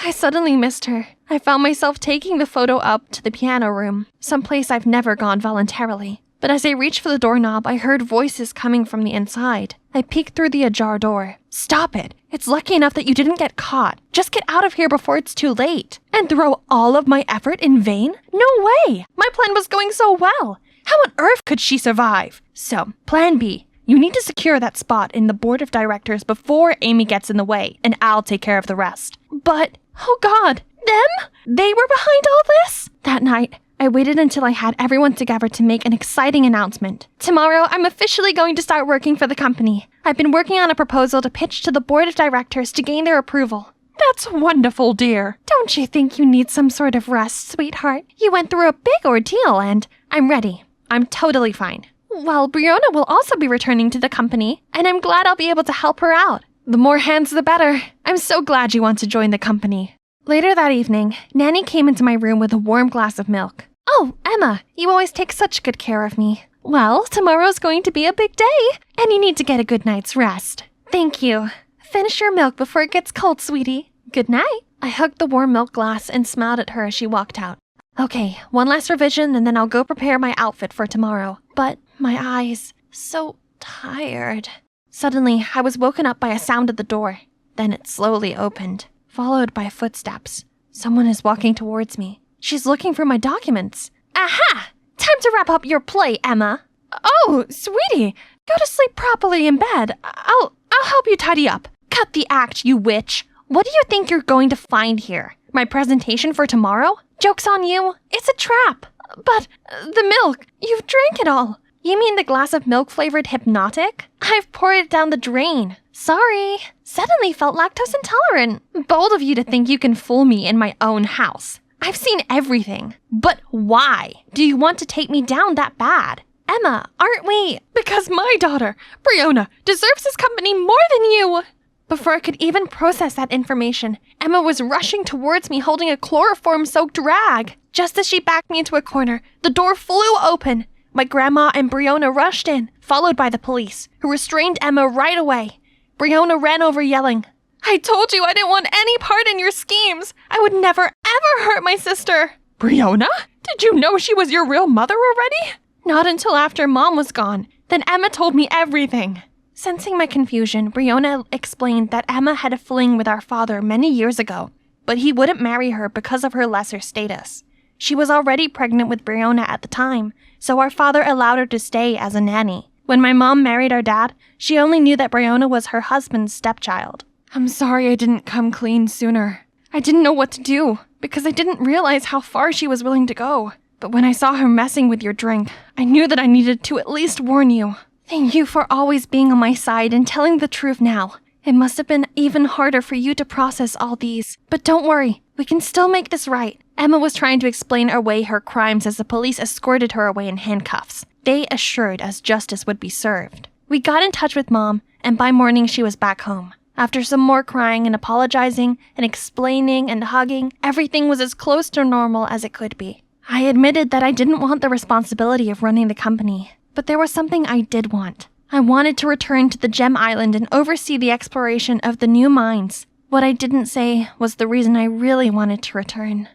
I suddenly missed her. I found myself taking the photo up to the piano room, someplace I've never gone voluntarily. But as I reached for the doorknob, I heard voices coming from the inside. I peeked through the ajar door. Stop it! It's lucky enough that you didn't get caught. Just get out of here before it's too late. And throw all of my effort in vain? No way! My plan was going so well. How on earth could she survive? So, plan B. You need to secure that spot in the board of directors before Amy gets in the way, and I'll take care of the rest. But, oh God, them? They were behind all this? That night, I waited until I had everyone together to make an exciting announcement. Tomorrow, I'm officially going to start working for the company. I've been working on a proposal to pitch to the board of directors to gain their approval. That's wonderful, dear. Don't you think you need some sort of rest, sweetheart? You went through a big ordeal, and I'm ready. I'm totally fine. Well, Brianna will also be returning to the company, and I'm glad I'll be able to help her out. The more hands, the better. I'm so glad you want to join the company. Later that evening, Nanny came into my room with a warm glass of milk. Oh, Emma, you always take such good care of me. Well, tomorrow's going to be a big day, and you need to get a good night's rest. Thank you. Finish your milk before it gets cold, sweetie. Good night. I hugged the warm milk glass and smiled at her as she walked out. Okay, one last revision and then I'll go prepare my outfit for tomorrow. But my eyes, so tired. Suddenly, I was woken up by a sound at the door. Then it slowly opened, followed by footsteps. Someone is walking towards me. She's looking for my documents. Aha! Time to wrap up your play, Emma. Oh, sweetie, go to sleep properly in bed. I'll help you tidy up. Cut the act, you witch. What do you think you're going to find here? My presentation for tomorrow? Joke's on you. It's a trap. But the milk, you've drank it all. You mean the glass of milk flavored hypnotic? I've poured it down the drain. Sorry. Suddenly felt lactose intolerant. Bold of you to think you can fool me in my own house. I've seen everything. But why do you want to take me down that bad? Emma, aren't we? Because my daughter, Brianna, deserves this company more than you. Before I could even process that information, Emma was rushing towards me holding a chloroform-soaked rag. Just as she backed me into a corner, the door flew open. My grandma and Brianna rushed in, followed by the police, who restrained Emma right away. Brianna ran over yelling, "I told you I didn't want any part in your schemes. I would never, ever hurt my sister." Brianna? Did you know she was your real mother already? Not until after Mom was gone. Then Emma told me everything. Sensing my confusion, Brianna explained that Emma had a fling with our father many years ago, but he wouldn't marry her because of her lesser status. She was already pregnant with Brianna at the time, so our father allowed her to stay as a nanny. When my mom married our dad, she only knew that Brianna was her husband's stepchild. I'm sorry I didn't come clean sooner. I didn't know what to do, because I didn't realize how far she was willing to go. But when I saw her messing with your drink, I knew that I needed to at least warn you. Thank you for always being on my side and telling the truth now. It must have been even harder for you to process all these. But don't worry, we can still make this right. Emma was trying to explain away her crimes as the police escorted her away in handcuffs. They assured us justice would be served. We got in touch with Mom, and by morning she was back home. After some more crying and apologizing and explaining and hugging, everything was as close to normal as it could be. I admitted that I didn't want the responsibility of running the company, but there was something I did want. I wanted to return to the Gem Island and oversee the exploration of the new mines. What I didn't say was the reason I really wanted to return.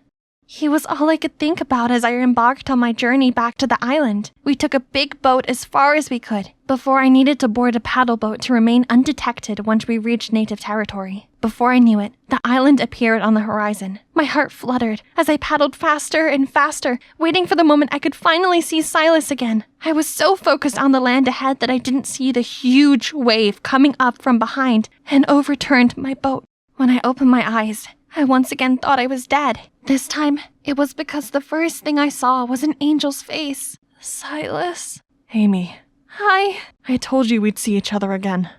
He was all I could think about as I embarked on my journey back to the island. We took a big boat as far as we could, before I needed to board a paddle boat to remain undetected once we reached native territory. Before I knew it, the island appeared on the horizon. My heart fluttered as I paddled faster and faster, waiting for the moment I could finally see Silas again. I was so focused on the land ahead that I didn't see the huge wave coming up from behind and overturned my boat. When I opened my eyes, I once again thought I was dead. This time, it was because the first thing I saw was an angel's face. Silas? Amy, Hi. I told you we'd see each other again.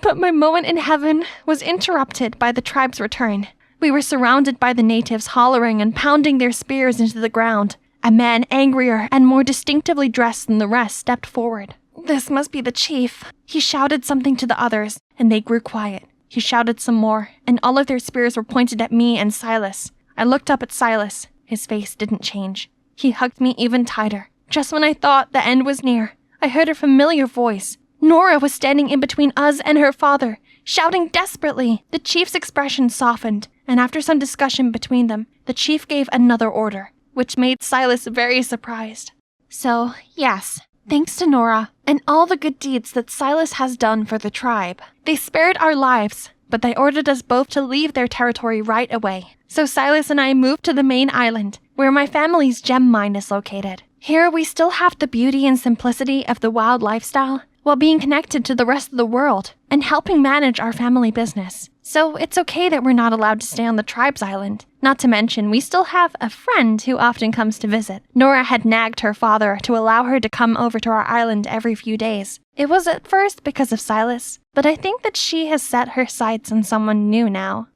But my moment in heaven was interrupted by the tribe's return. We were surrounded by the natives hollering and pounding their spears into the ground. A man angrier and more distinctively dressed than the rest stepped forward. This must be the chief. He shouted something to the others, and they grew quiet. He shouted some more, and all of their spears were pointed at me and Silas. I looked up at Silas. His face didn't change. He hugged me even tighter. Just when I thought the end was near, I heard a familiar voice. Nora was standing in between us and her father, shouting desperately. The chief's expression softened, and after some discussion between them, the chief gave another order, which made Silas very surprised. So, yes, thanks to Nora and all the good deeds that Silas has done for the tribe, they spared our lives, but they ordered us both to leave their territory right away. So Silas and I moved to the main island, where my family's gem mine is located. Here we still have the beauty and simplicity of the wild lifestyle, while being connected to the rest of the world and helping manage our family business. So it's okay that we're not allowed to stay on the tribe's island. Not to mention, we still have a friend who often comes to visit. Nora had nagged her father to allow her to come over to our island every few days. It was at first because of Silas, but I think that she has set her sights on someone new now.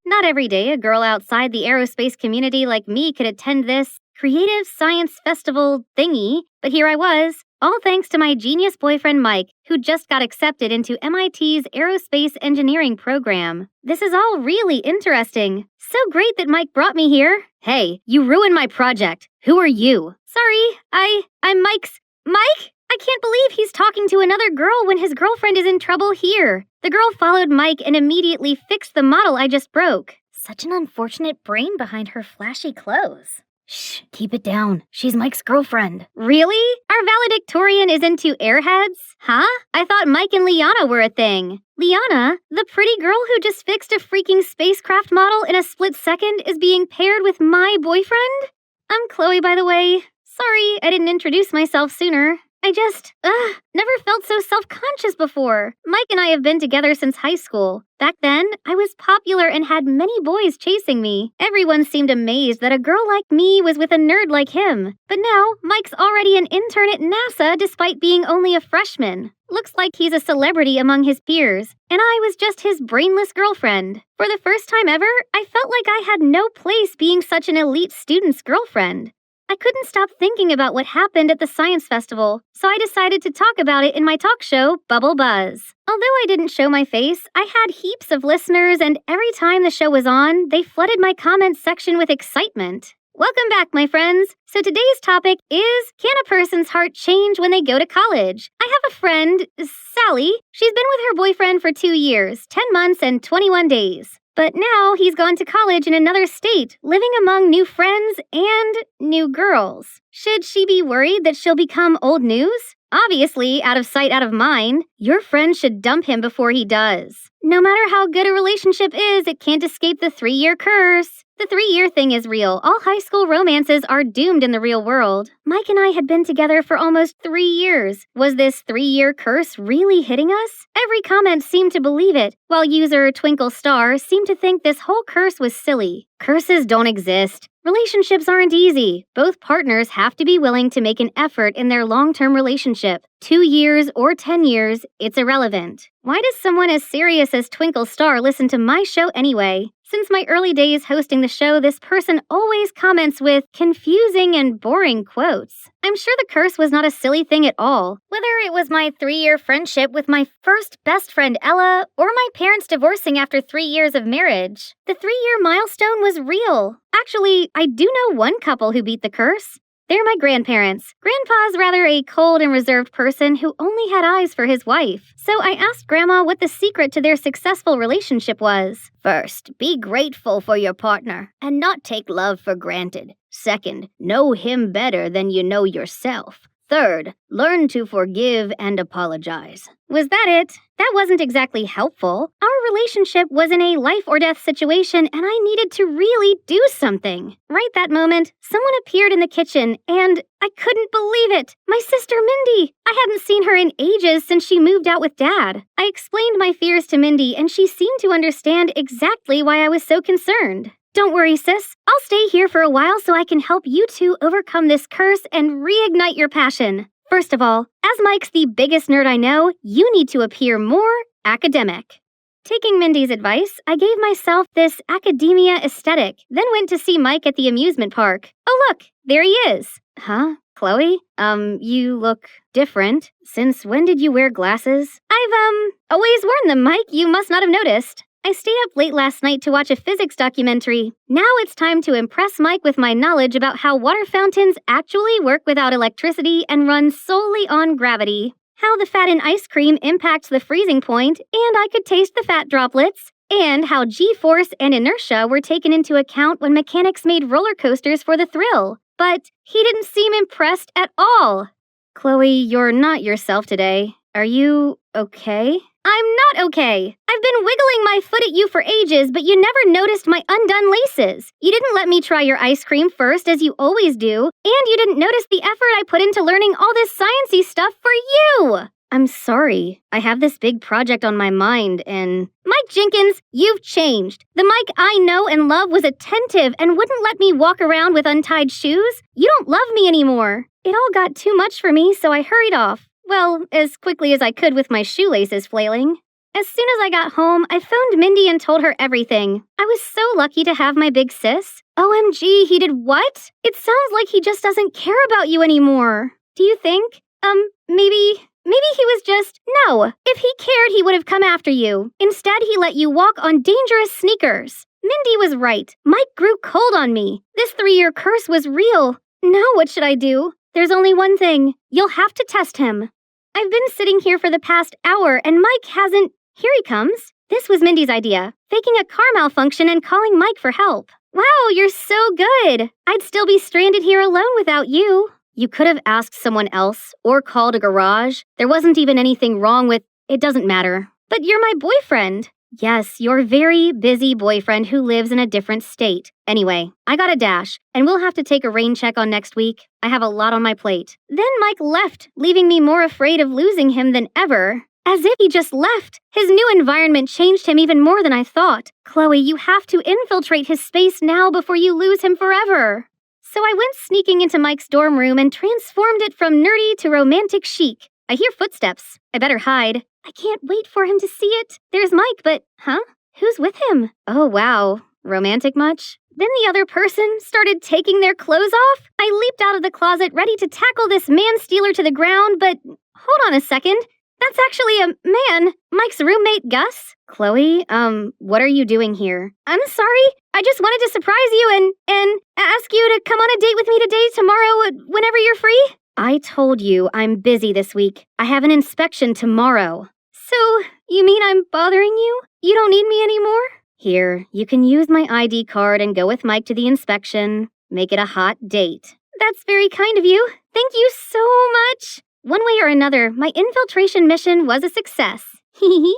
Not every day a girl outside the aerospace community like me could attend this creative science festival thingy, but here I was, all thanks to my genius boyfriend Mike, who just got accepted into MIT's aerospace engineering program. This is all really interesting. So great that Mike brought me here. Hey, you ruined my project. Who are you? Sorry, I'm Mike's... Mike? I can't believe he's talking to another girl when his girlfriend is in trouble here. The girl followed Mike and immediately fixed the model I just broke. Such an unfortunate brain behind her flashy clothes. Shh, keep it down. She's Mike's girlfriend. Really? Our valedictorian is into airheads? Huh? I thought Mike and Liana were a thing. Liana, the pretty girl who just fixed a freaking spacecraft model in a split second, is being paired with my boyfriend? I'm Chloe, by the way. Sorry, I didn't introduce myself sooner. I just, never felt so self-conscious before. Mike and I have been together since high school. Back then, I was popular and had many boys chasing me. Everyone seemed amazed that a girl like me was with a nerd like him. But now, Mike's already an intern at NASA despite being only a freshman. Looks like he's a celebrity among his peers, and I was just his brainless girlfriend. For the first time ever, I felt like I had no place being such an elite student's girlfriend. I couldn't stop thinking about what happened at the science festival, so I decided to talk about it in my talk show, Bubble Buzz. Although I didn't show my face, I had heaps of listeners, and every time the show was on, they flooded my comments section with excitement. Welcome back, my friends. So today's topic is, can a person's heart change when they go to college? I have a friend, Sally. She's been with her boyfriend for 2 years, 10 months, and 21 days. But now he's gone to college in another state, living among new friends and new girls. Should she be worried that she'll become old news? Obviously, out of sight, out of mind. Your friend should dump him before he does. No matter how good a relationship is, it can't escape the 3-year curse. The 3-year thing is real. All high school romances are doomed in the real world. Mike and I had been together for almost 3 years. Was this 3-year curse really hitting us? Every comment seemed to believe it, while user Twinkle Star seemed to think this whole curse was silly. Curses don't exist. Relationships aren't easy. Both partners have to be willing to make an effort in their long-term relationship. 2 years or 10 years, it's irrelevant. Why does someone as serious as Twinkle Star listen to my show anyway? Since my early days hosting the show, this person always comments with confusing and boring quotes. I'm sure the curse was not a silly thing at all. Whether it was my 3-year friendship with my first best friend Ella, or my parents divorcing after 3 years of marriage, the 3-year milestone was real. Actually, I do know one couple who beat the curse. They're my grandparents. Grandpa's rather a cold and reserved person who only had eyes for his wife. So I asked Grandma what the secret to their successful relationship was. First, be grateful for your partner and not take love for granted. Second, know him better than you know yourself. Third, learn to forgive and apologize. Was that it? That wasn't exactly helpful. Our relationship was in a life or death situation and I needed to really do something. Right that moment, someone appeared in the kitchen and I couldn't believe it. My sister Mindy. I hadn't seen her in ages since she moved out with Dad. I explained my fears to Mindy and she seemed to understand exactly why I was so concerned. Don't worry, sis. I'll stay here for a while so I can help you two overcome this curse and reignite your passion. First of all, as Mike's the biggest nerd I know, you need to appear more academic. Taking Mindy's advice, I gave myself this academia aesthetic, then went to see Mike at the amusement park. Oh look, there he is. Huh? Chloe? You look different. Since when did you wear glasses? I've, always worn them, Mike. You must not have noticed. I stayed up late last night to watch a physics documentary. Now it's time to impress Mike with my knowledge about how water fountains actually work without electricity and run solely on gravity. How the fat in ice cream impacts the freezing point, and I could taste the fat droplets. And how G-force and inertia were taken into account when mechanics made roller coasters for the thrill. But he didn't seem impressed at all. Chloe, you're not yourself today. Are you okay? I'm not okay. I've been wiggling my foot at you for ages, but you never noticed my undone laces. You didn't let me try your ice cream first, as you always do, and you didn't notice the effort I put into learning all this sciencey stuff for you. I'm sorry. I have this big project on my mind, and... Mike Jenkins, you've changed. The Mike I know and love was attentive and wouldn't let me walk around with untied shoes. You don't love me anymore. It all got too much for me, so I hurried off. Well, as quickly as I could with my shoelaces flailing. As soon as I got home, I phoned Mindy and told her everything. I was so lucky to have my big sis. OMG, he did what? It sounds like he just doesn't care about you anymore. Do you think? Maybe he was just... No, if he cared, he would have come after you. Instead, he let you walk on dangerous sneakers. Mindy was right. Mike grew cold on me. This 3-year curse was real. Now what should I do? There's only one thing. You'll have to test him. I've been sitting here for the past hour and Mike hasn't... Here he comes. This was Mindy's idea. Faking a car malfunction and calling Mike for help. Wow, you're so good. I'd still be stranded here alone without you. You could have asked someone else or called a garage. There wasn't even anything wrong with... It doesn't matter. But you're my boyfriend. Yes, your very busy boyfriend who lives in a different state. Anyway, I got a dash, and we'll have to take a rain check on next week. I have a lot on my plate. Then Mike left, leaving me more afraid of losing him than ever. As if he just left. His new environment changed him even more than I thought. Chloe, you have to infiltrate his space now before you lose him forever. So I went sneaking into Mike's dorm room and transformed it from nerdy to romantic chic. I hear footsteps. I better hide. I can't wait for him to see it. There's Mike, but, Who's with him? Oh, wow. Romantic much? Then the other person started taking their clothes off. I leaped out of the closet ready to tackle this man-stealer to the ground, but hold on a second. That's actually a man, Mike's roommate, Gus. Chloe, what are you doing here? I'm sorry. I just wanted to surprise you and ask you to come on a date with me today, tomorrow, whenever you're free. I told you I'm busy this week. I have an inspection tomorrow. So, you mean I'm bothering you? You don't need me anymore? Here, you can use my ID card and go with Mike to the inspection. Make it a hot date. That's very kind of you. Thank you so much. One way or another, my infiltration mission was a success. Hee.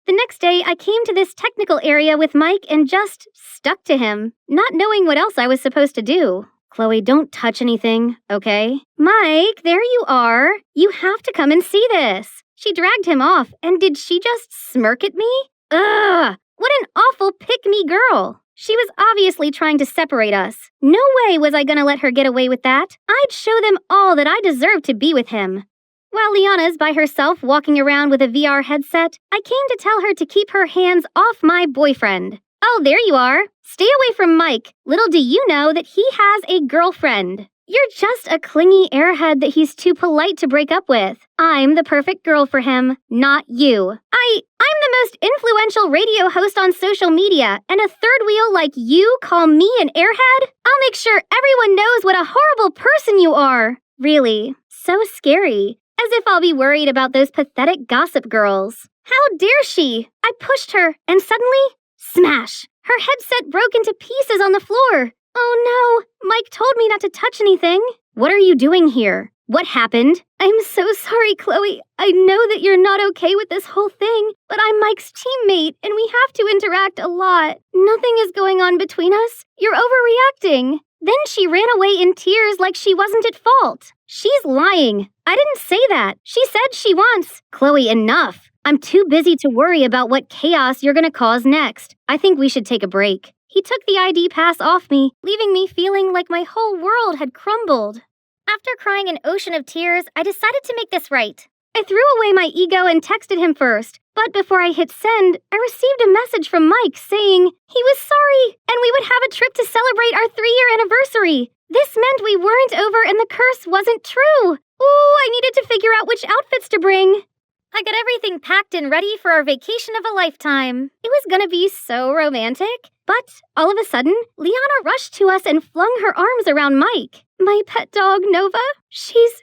The next day, I came to this technical area with Mike and just stuck to him, not knowing what else I was supposed to do. Chloe, don't touch anything, okay? Mike, there you are. You have to come and see this. She dragged him off, and did she just smirk at me? Ugh! What an awful pick-me girl. She was obviously trying to separate us. No way was I gonna let her get away with that. I'd show them all that I deserved to be with him. While Liana's by herself walking around with a VR headset, I came to tell her to keep her hands off my boyfriend. Oh, there you are. Stay away from Mike. Little do you know that he has a girlfriend. You're just a clingy airhead that he's too polite to break up with. I'm the perfect girl for him, not you. I'm the most influential radio host on social media, and a third wheel like you call me an airhead? I'll make sure everyone knows what a horrible person you are. Really, so scary. As if I'll be worried about those pathetic gossip girls. How dare she? I pushed her, and suddenly, smash! Her headset broke into pieces on the floor. Oh no, Mike told me not to touch anything. What are you doing here? What happened? I'm so sorry, Chloe. I know that you're not okay with this whole thing, but I'm Mike's teammate, and we have to interact a lot. Nothing is going on between us. You're overreacting. Then she ran away in tears like she wasn't at fault. She's lying. I didn't say that. She said she wants. Chloe, enough. I'm too busy to worry about what chaos you're gonna cause next. I think we should take a break. He took the ID pass off me, leaving me feeling like my whole world had crumbled. After crying an ocean of tears, I decided to make this right. I threw away my ego and texted him first, but before I hit send, I received a message from Mike saying he was sorry and we would have a trip to celebrate our 3-year anniversary. This meant we weren't over and the curse wasn't true. Ooh, I needed to figure out which outfits to bring. I got everything packed and ready for our vacation of a lifetime. It was gonna be so romantic. But all of a sudden, Liana rushed to us and flung her arms around Mike. My pet dog, Nova, she's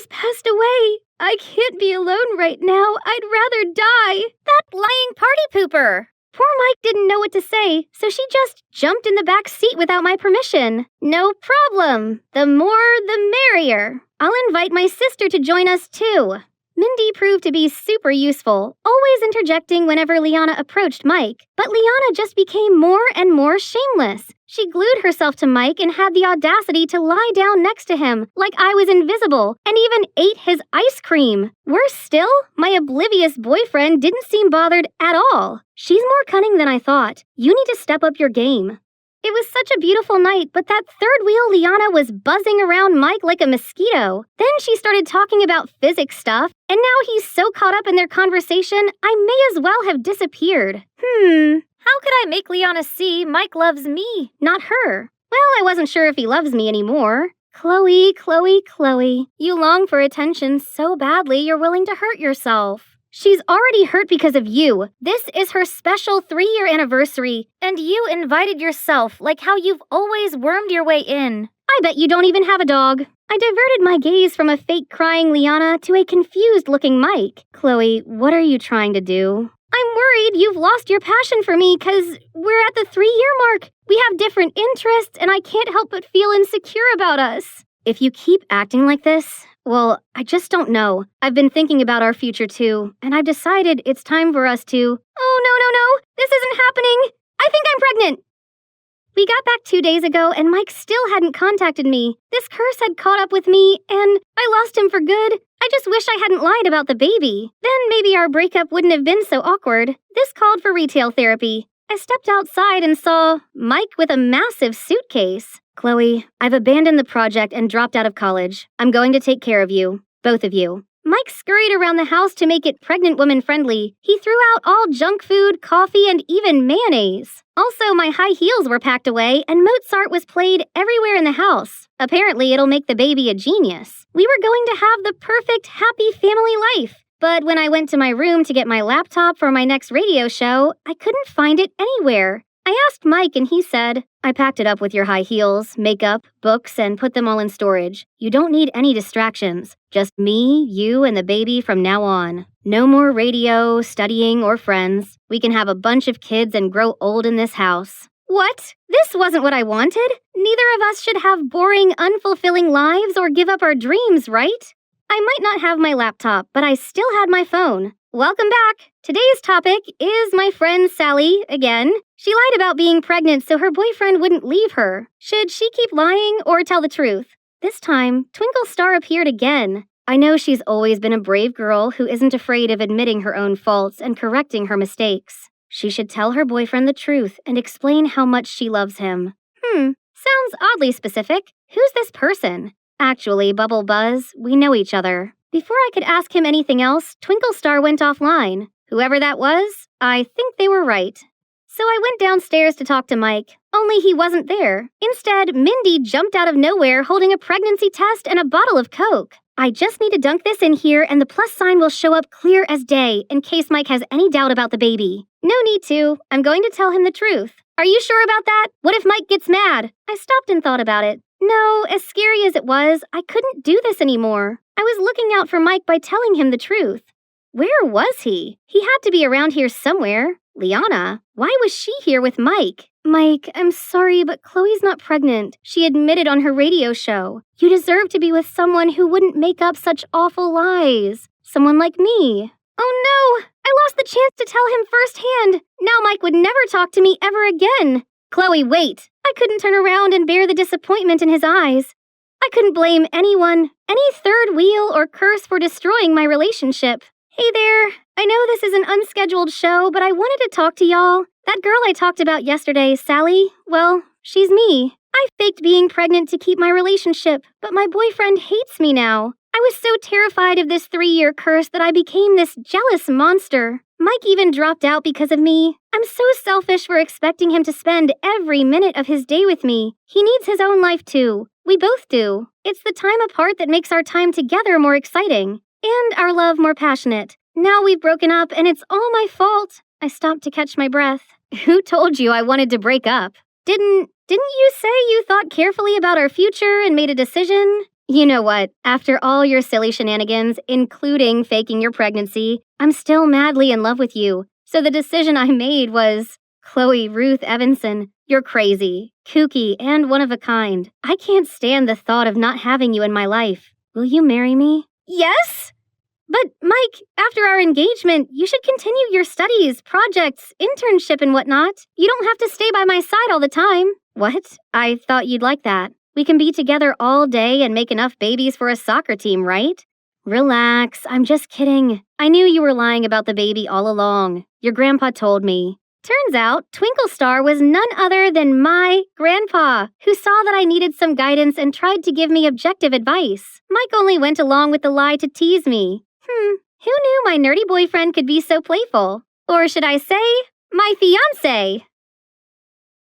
passed away. I can't be alone right now. I'd rather die. That lying party pooper. Poor Mike didn't know what to say, so she just jumped in the back seat without my permission. No problem. The more, the merrier. I'll invite my sister to join us too. Mindy proved to be super useful, always interjecting whenever Liana approached Mike. But Liana just became more and more shameless. She glued herself to Mike and had the audacity to lie down next to him, like I was invisible, and even ate his ice cream. Worse still, my oblivious boyfriend didn't seem bothered at all. She's more cunning than I thought. You need to step up your game. It was such a beautiful night, but that third wheel Liana was buzzing around Mike like a mosquito. Then she started talking about physics stuff, and now he's so caught up in their conversation, I may as well have disappeared. How could I make Liana see Mike loves me, not her? Well, I wasn't sure if he loves me anymore. Chloe, you long for attention so badly you're willing to hurt yourself. She's already hurt because of you. This is her special 3-year anniversary, and you invited yourself like how you've always wormed your way in. I bet you don't even have a dog. I diverted my gaze from a fake crying Liana to a confused-looking Mike. Chloe, what are you trying to do? I'm worried you've lost your passion for me because we're at the 3-year mark. We have different interests, and I can't help but feel insecure about us. If you keep acting like this, well, I just don't know. I've been thinking about our future too, and I've decided it's time for us to... Oh, no, this isn't happening. I think I'm pregnant. We got back 2 days ago, and Mike still hadn't contacted me. This curse had caught up with me, and I lost him for good. I just wish I hadn't lied about the baby. Then maybe our breakup wouldn't have been so awkward. This called for retail therapy. I stepped outside and saw Mike with a massive suitcase. Chloe, I've abandoned the project and dropped out of college. I'm going to take care of you. Both of you. Mike scurried around the house to make it pregnant woman friendly. He threw out all junk food, coffee, and even mayonnaise. Also, my high heels were packed away, and Mozart was played everywhere in the house. Apparently, it'll make the baby a genius. We were going to have the perfect, happy family life. But when I went to my room to get my laptop for my next radio show, I couldn't find it anywhere. I asked Mike and he said, "I packed it up with your high heels, makeup, books, and put them all in storage. You don't need any distractions. Just me, you, and the baby from now on. No more radio, studying, or friends. We can have a bunch of kids and grow old in this house." What? This wasn't what I wanted. Neither of us should have boring, unfulfilling lives or give up our dreams, right? I might not have my laptop, but I still had my phone. Welcome back. Today's topic is my friend Sally again. She lied about being pregnant so her boyfriend wouldn't leave her. Should she keep lying or tell the truth? This time, Twinkle Star appeared again. I know she's always been a brave girl who isn't afraid of admitting her own faults and correcting her mistakes. She should tell her boyfriend the truth and explain how much she loves him. Sounds oddly specific. Who's this person? Actually, Bubble Buzz, we know each other. Before I could ask him anything else, Twinkle Star went offline. Whoever that was, I think they were right. So I went downstairs to talk to Mike, only he wasn't there. Instead, Mindy jumped out of nowhere holding a pregnancy test and a bottle of Coke. I just need to dunk this in here and the plus sign will show up clear as day in case Mike has any doubt about the baby. No need to. I'm going to tell him the truth. Are you sure about that? What if Mike gets mad? I stopped and thought about it. No, as scary as it was, I couldn't do this anymore. I was looking out for Mike by telling him the truth. Where was he? He had to be around here somewhere. Liana, why was she here with Mike? Mike, I'm sorry, but Chloe's not pregnant. She admitted on her radio show. You deserve to be with someone who wouldn't make up such awful lies. Someone like me. Oh no! I lost the chance to tell him firsthand. Now Mike would never talk to me ever again. Chloe, wait! I couldn't turn around and bear the disappointment in his eyes. I couldn't blame anyone, any third wheel or curse for destroying my relationship. Hey there, I know this is an unscheduled show, but I wanted to talk to y'all. That girl I talked about yesterday, Sally, well, she's me. I faked being pregnant to keep my relationship, but my boyfriend hates me now. I was so terrified of this 3-year curse that I became this jealous monster. Mike even dropped out because of me. I'm so selfish for expecting him to spend every minute of his day with me. He needs his own life too. We both do. It's the time apart that makes our time together more exciting. And our love more passionate. Now we've broken up and it's all my fault. I stopped to catch my breath. Who told you I wanted to break up? Didn't you say you thought carefully about our future and made a decision? You know what? After all your silly shenanigans, including faking your pregnancy, I'm still madly in love with you. So the decision I made was, Chloe Ruth Evanson, you're crazy, kooky, and one of a kind. I can't stand the thought of not having you in my life. Will you marry me? Yes? But, Mike, after our engagement, you should continue your studies, projects, internship, and whatnot. You don't have to stay by my side all the time. What? I thought you'd like that. We can be together all day and make enough babies for a soccer team, right? Relax, I'm just kidding. I knew you were lying about the baby all along. Your grandpa told me. Turns out, Twinkle Star was none other than my grandpa, who saw that I needed some guidance and tried to give me objective advice. Mike only went along with the lie to tease me. Who knew my nerdy boyfriend could be so playful? Or should I say, my fiancé?